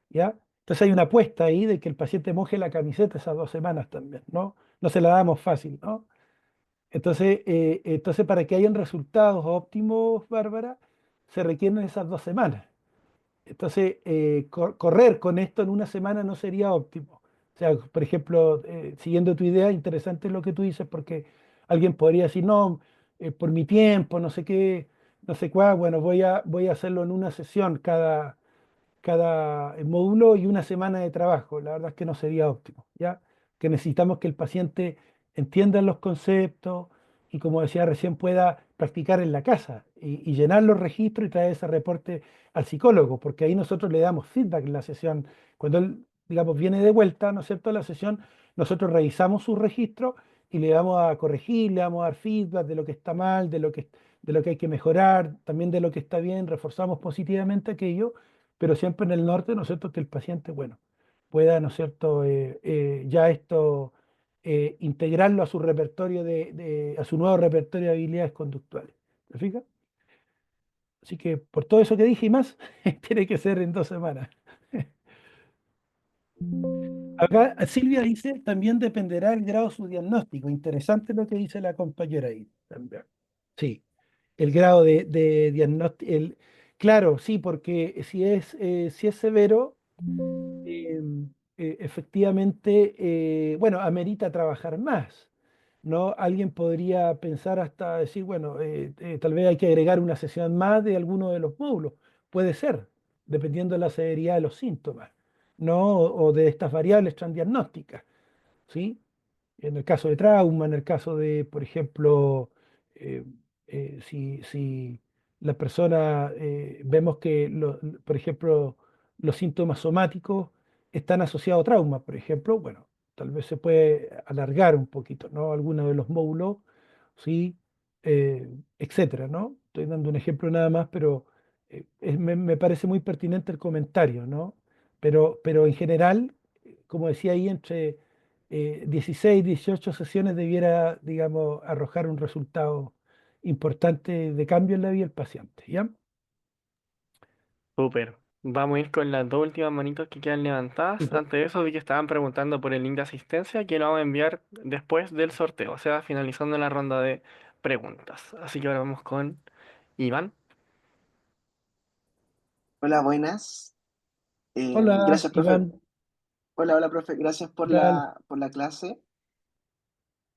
¿ya? Entonces hay una apuesta ahí de que el paciente moje la camiseta esas 2 semanas también, ¿no? No se la damos fácil, ¿no? Entonces, para que hayan resultados óptimos, Bárbara, se requieren esas 2 semanas. Entonces, correr con esto en una semana no sería óptimo. O sea, por ejemplo, siguiendo tu idea, interesante lo que tú dices, porque alguien podría decir, no, por mi tiempo, no sé qué, no sé cuál, bueno, voy a hacerlo en una sesión cada módulo y una semana de trabajo. La verdad es que no sería óptimo, ¿ya? Que necesitamos que el paciente entienda los conceptos y, como decía recién, pueda practicar en la casa y llenar los registros y traer ese reporte al psicólogo, porque ahí nosotros le damos feedback en la sesión. Cuando él, digamos, viene de vuelta, ¿no es cierto?, a la sesión, nosotros revisamos su registro y le vamos a corregir, le vamos a dar feedback de lo que está mal, de lo que hay que mejorar, también de lo que está bien, reforzamos positivamente aquello, pero siempre en el norte, ¿no es cierto?, que el paciente, bueno, pueda, ¿no es cierto?, ya esto integrarlo a su repertorio a su nuevo repertorio de habilidades conductuales. ¿Te fijas? Así que por todo eso que dije y más, tiene que ser en 2 semanas. Acá Silvia dice, también dependerá el grado de su diagnóstico. Interesante lo que dice la compañera ahí también. Sí, el grado de diagnóstico. Claro, sí, porque si es severo, eh, efectivamente, bueno, amerita trabajar más, ¿no? Alguien podría pensar hasta decir, bueno, tal vez hay que agregar una sesión más de alguno de los módulos. Puede ser, dependiendo de la severidad de los síntomas, ¿no? O de estas variables transdiagnósticas, ¿sí? En el caso de trauma, en el caso de, por ejemplo, eh, si la persona, vemos que, por ejemplo, los síntomas somáticos están asociados a trauma, por ejemplo, bueno, tal vez se puede alargar un poquito, ¿no? Alguno de los módulos, sí, etcétera, ¿no? Estoy dando un ejemplo nada más, pero me parece muy pertinente el comentario, ¿no? Pero en general, como decía ahí, entre 16, 18 sesiones debiera, digamos, arrojar un resultado importante de cambio en la vida del paciente, ¿ya? Súper. Vamos a ir con las dos últimas manitos que quedan Y levantadas. po- Antes de eso vi que estaban preguntando por el link de asistencia que lo vamos a enviar después del sorteo, o sea, finalizando la ronda de preguntas. Así que ahora vamos con Iván. Hola, buenas. Hola, Gracias, profe. Iván, Hola, hola, profe. Gracias ¿qué tal? por la clase.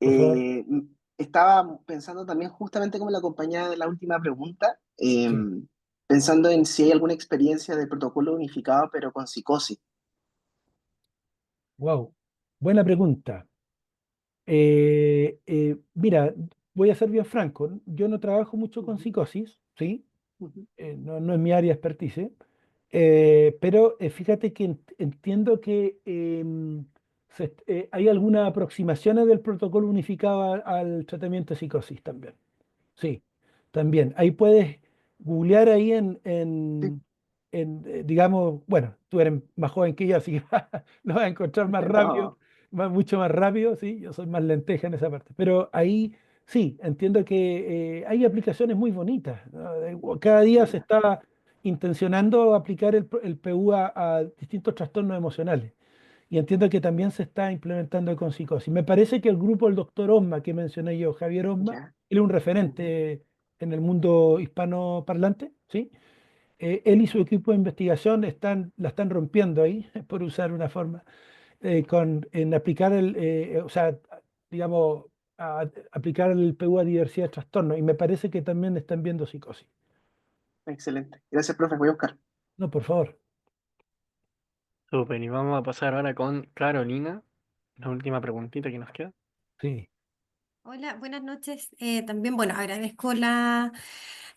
Por favor, Estaba pensando también justamente como la compañía de la última pregunta, sí, pensando en si hay alguna experiencia de protocolo unificado, pero con psicosis. wow, buena pregunta. Mira, voy a ser bien franco, yo no trabajo mucho con Ujú, psicosis, ¿sí? ujú. No es mi área de expertise, pero fíjate que entiendo que hay algunas aproximaciones del protocolo unificado al tratamiento de psicosis también. Sí, también. Ahí puedes googlear ahí Sí. digamos, bueno, tú eres más joven que yo, así que lo vas a encontrar más rápido, No, mucho más rápido, sí, yo soy más lenteja en esa parte. Pero ahí sí, entiendo que hay aplicaciones muy bonitas, ¿no? Cada día se buena. está intencionando aplicar el PU a distintos trastornos emocionales. Y entiendo que también se está implementando con psicosis. Me parece que el grupo del doctor Osma que mencioné yo, Javier Osma, Ya. él es un Ujú. referente en el mundo hispanoparlante, ¿sí? Él y su equipo de investigación la están rompiendo ahí, por usar una forma, en aplicar o sea, digamos, aplicar el PU a diversidad de trastornos. Y me parece que también están viendo psicosis. Excelente. Gracias, profe. Voy a buscar. No, por favor. Súper. Y vamos a pasar ahora con Carolina. La última preguntita que nos queda. Sí. Hola, buenas noches. También, bueno, agradezco la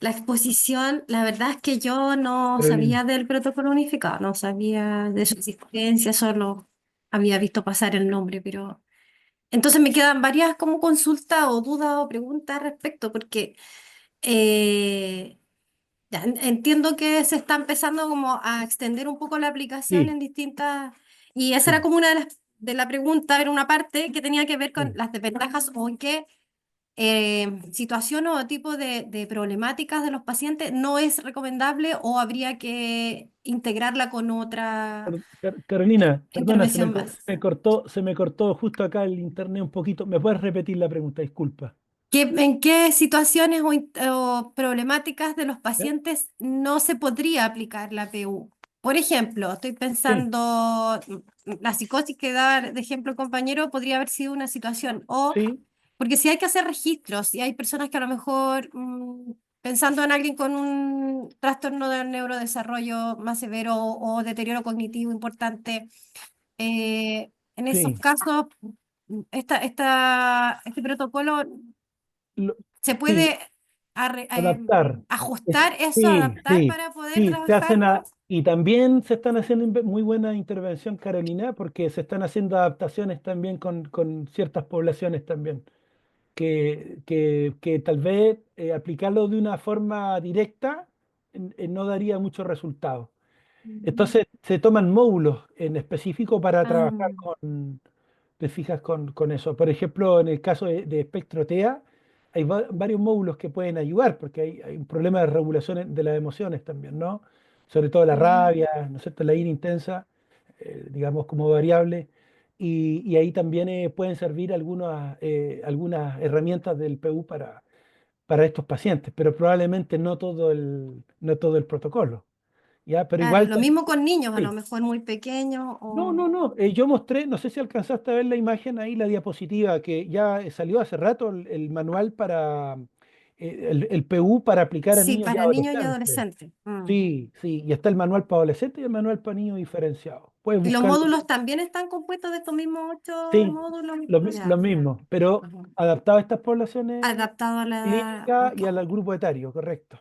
exposición. La verdad es que yo no Carolina. sabía del protocolo unificado, no sabía de su existencia, solo había visto pasar el nombre, pero entonces me quedan varias como consultas o dudas o preguntas al respecto, porque eh, ya, entiendo que se está empezando como a extender un poco la aplicación Sí, en distintas, y esa era sí, como una de la pregunta, era una parte que tenía que ver con sí. las desventajas o en qué situación o tipo de problemáticas de los pacientes no es recomendable o habría que integrarla con otra Carolina, perdona, intervención más. se me cortó justo acá el internet un poquito. ¿Me puedes repetir la pregunta? Disculpa. ¿En qué situaciones o problemáticas de los ¿Ya? pacientes no se podría aplicar la PU? Por ejemplo, estoy Sí, pensando, la psicosis que da de ejemplo el compañero podría haber sido una situación, o sí, porque si hay que hacer registros y hay personas que a lo mejor, pensando en alguien con un trastorno del neurodesarrollo más severo o deterioro cognitivo importante, en esos sí. casos, este protocolo Lo- se sí, puede adaptar. ajustar eso, Sí, adaptar sí, para poder sí. trabajarlo. Y también se están haciendo muy buena intervención, Carolina, porque se están haciendo adaptaciones también con ciertas poblaciones también. Que tal vez aplicarlo de una forma directa no daría mucho resultado. Mm. Entonces se toman módulos en específico para trabajar Ah, te fijas con eso. Por ejemplo, en el caso de espectro TEA, hay varios módulos que pueden ayudar, porque hay un problema de regulación de las emociones también, ¿no? Sobre todo la mm, rabia, ¿no es cierto? La ira intensa, digamos como variable. y ahí también pueden servir algunas herramientas del PU para estos pacientes, pero probablemente no todo el protocolo, ¿ya? Pero Claro, igual lo mismo con niños, a lo sí. mejor muy pequeños No, o... no, no. Yo mostré, no sé si alcanzaste a ver la imagen ahí, la diapositiva, que ya salió hace rato el manual para el PU para aplicar a Sí, niños y para niños y adolescentes. adolescentes. Mm. Sí, sí, y está el manual para adolescentes y el manual para niños diferenciados. Puedes ¿Y los buscarlo. módulos también están compuestos de estos mismos 8 Sí, módulos? lo Ya, mismo, pero ujú. adaptado a estas poblaciones Adaptado a la edad. clínicas Ok, y al grupo etario, correcto.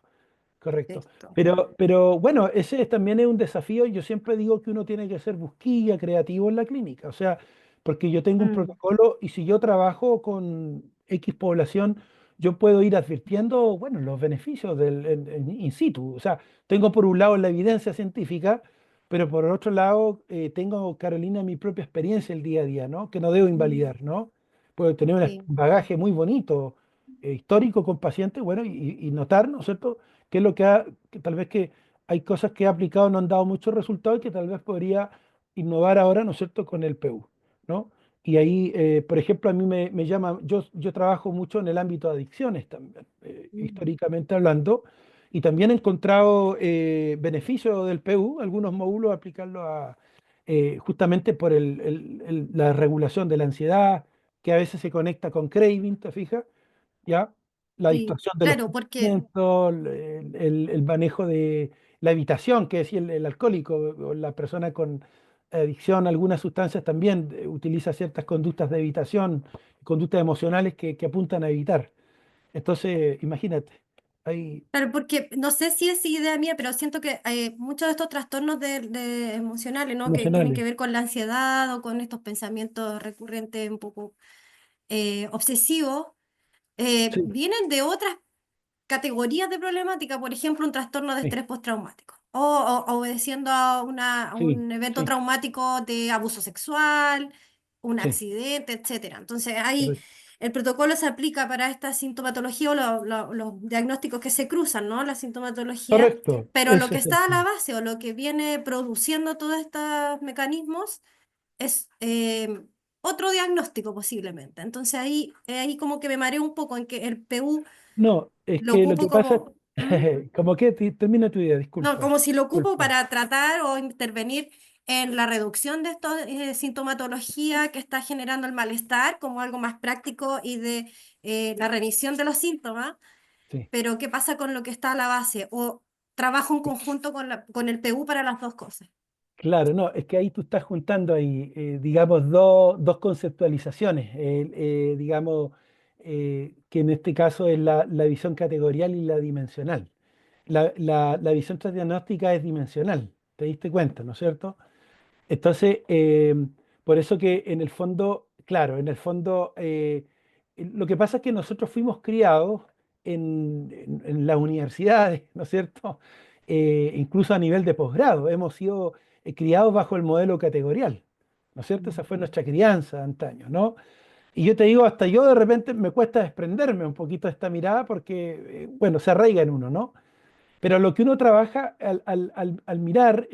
Correcto. perfecto. Pero bueno, ese también es un desafío. Yo siempre digo que uno tiene que ser busquilla, creativo en la clínica. O sea, porque yo tengo un Mm, protocolo y si yo trabajo con X población, yo puedo ir advirtiendo, bueno, los beneficios in situ. O sea, tengo por un lado la evidencia científica, pero por otro lado tengo, Carolina, mi propia experiencia el día a día, ¿no? Que no debo mm, invalidar, ¿no? Puedo tener sí. un bagaje muy bonito, histórico con pacientes, bueno, y notar, ¿no es cierto? Que es lo que tal vez que hay cosas que he aplicado no han dado muchos resultados y que tal vez podría innovar ahora, ¿no es cierto?, con el PU, ¿no? Y ahí, por ejemplo, a mí me llama, yo trabajo mucho en el ámbito de adicciones también, Mm, históricamente hablando, y también he encontrado beneficios del PU, algunos módulos aplicarlo justamente por la regulación de la ansiedad, que a veces se conecta con craving, ¿te fijas? ¿Ya? La sí, distorsión de los claro, porque pensamientos, el manejo de la evitación, que es el alcohólico o la persona con adicción a algunas sustancias también utiliza ciertas conductas de evitación, conductas emocionales que apuntan a evitar. Entonces, imagínate, hay Claro, porque no sé si es idea mía, pero siento que muchos de estos trastornos emocionales, ¿no? Que tienen que emocionales. ver con la ansiedad o con estos pensamientos recurrentes un poco obsesivos, Sí, vienen de otras categorías de problemática, por ejemplo, un trastorno de sí, estrés postraumático, o obedeciendo a, a sí, un evento sí, traumático de abuso sexual, un sí, accidente, etcétera. Entonces, ahí correcto. el protocolo se aplica para esta sintomatología o los diagnósticos que se cruzan, ¿no? La sintomatología, Correcto, pero lo ese que es el está a la punto. base o lo que viene produciendo todos estos mecanismos es otro diagnóstico posiblemente. Entonces ahí como que me mareo un poco en que el PU No, es lo que lo ocupo que pasa, como, ¿mm? como que termina tu idea, No, disculpa, como si lo ocupo disculpa. para tratar o intervenir en la reducción de esta sintomatología que está generando el malestar como algo más práctico y de la remisión de los síntomas, Sí. pero ¿qué pasa con lo que está a la base? O trabajo en conjunto con el PU para las dos cosas. Claro, no, es que ahí tú estás juntando ahí, digamos, dos conceptualizaciones, digamos, que en este caso es la visión categorial y la dimensional. La visión transdiagnóstica es dimensional, ¿te diste cuenta, no es cierto? Entonces, por eso que en el fondo, claro, en el fondo, lo que pasa es que nosotros fuimos criados en las universidades, ¿no es cierto? Incluso a nivel de posgrado, hemos sido criados bajo el modelo categorial, ¿no es cierto? Esa fue nuestra crianza de antaño, ¿no? Y yo te digo, hasta yo de repente me cuesta desprenderme un poquito de esta mirada porque, bueno, se arraiga en uno, ¿no? Pero lo que uno trabaja al mirar,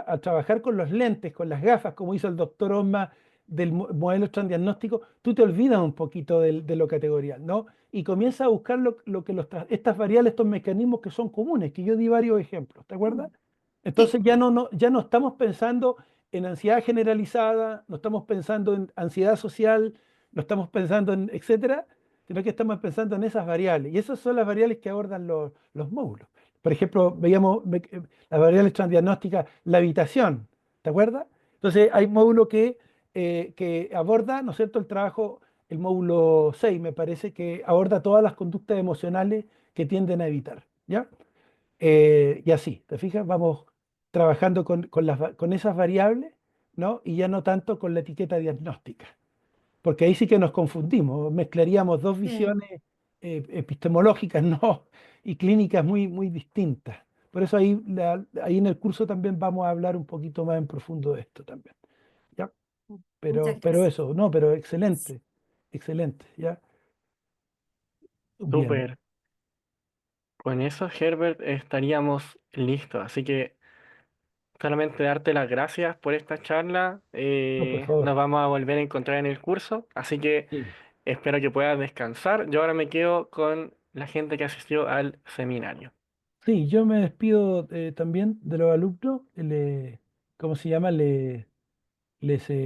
a trabajar con los lentes, con las gafas, como hizo el doctor Osma del modelo transdiagnóstico, tú te olvidas un poquito de lo categorial, ¿no? Y comienzas a buscar lo que estas variables, estos mecanismos que son comunes, que yo di varios ejemplos, ¿te acuerdas? Sí, Entonces ya no estamos pensando en ansiedad generalizada, no estamos pensando en ansiedad social, no estamos pensando en etcétera, sino que estamos pensando en esas variables. Y esas son las variables que abordan los módulos. Por ejemplo, veíamos las variables transdiagnósticas, la habitación, ¿te acuerdas? Entonces hay módulo que aborda, ¿no es cierto?, el trabajo, el módulo 6 me parece, que aborda todas las conductas emocionales que tienden a evitar, ¿ya? Y así, ¿te fijas? Vamos trabajando con esas variables, ¿no? Y ya no tanto con la etiqueta diagnóstica, porque ahí sí que nos confundimos, mezclaríamos dos sí. visiones epistemológicas, ¿no? Y clínicas muy, muy distintas. Por eso ahí en el curso también vamos a hablar un poquito más en profundo de esto también, ¿ya? Pero, Muchas pero gracias. eso, no, pero excelente, excelente, ¿ya? Bien, Súper. Con eso, Herbert, estaríamos listos. Así que Solamente darte las gracias por esta charla. No, por Nos favor. vamos a volver a encontrar en el curso, así que Sí. espero que puedas descansar. Yo ahora me quedo con la gente que asistió al seminario. Sí, yo me despido también de los alumnos. ¿Cómo se llama? Les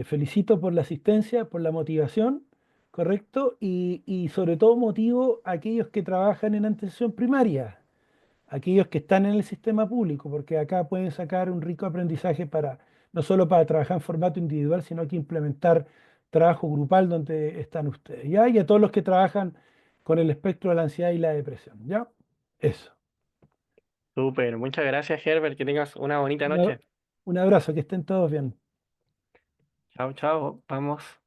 felicito por la asistencia, por la motivación, ¿correcto? Y sobre todo motivo a aquellos que trabajan en atención primaria, aquellos que están en el sistema público, porque acá pueden sacar un rico aprendizaje para, no solo para trabajar en formato individual, sino que implementar trabajo grupal donde están ustedes, ¿ya? Y a todos los que trabajan con el espectro de la ansiedad y la depresión, ¿ya? Eso. Súper, muchas gracias, Herbert. Que tengas una bonita Una- noche. un abrazo, que estén todos bien. Chao, chao. Vamos.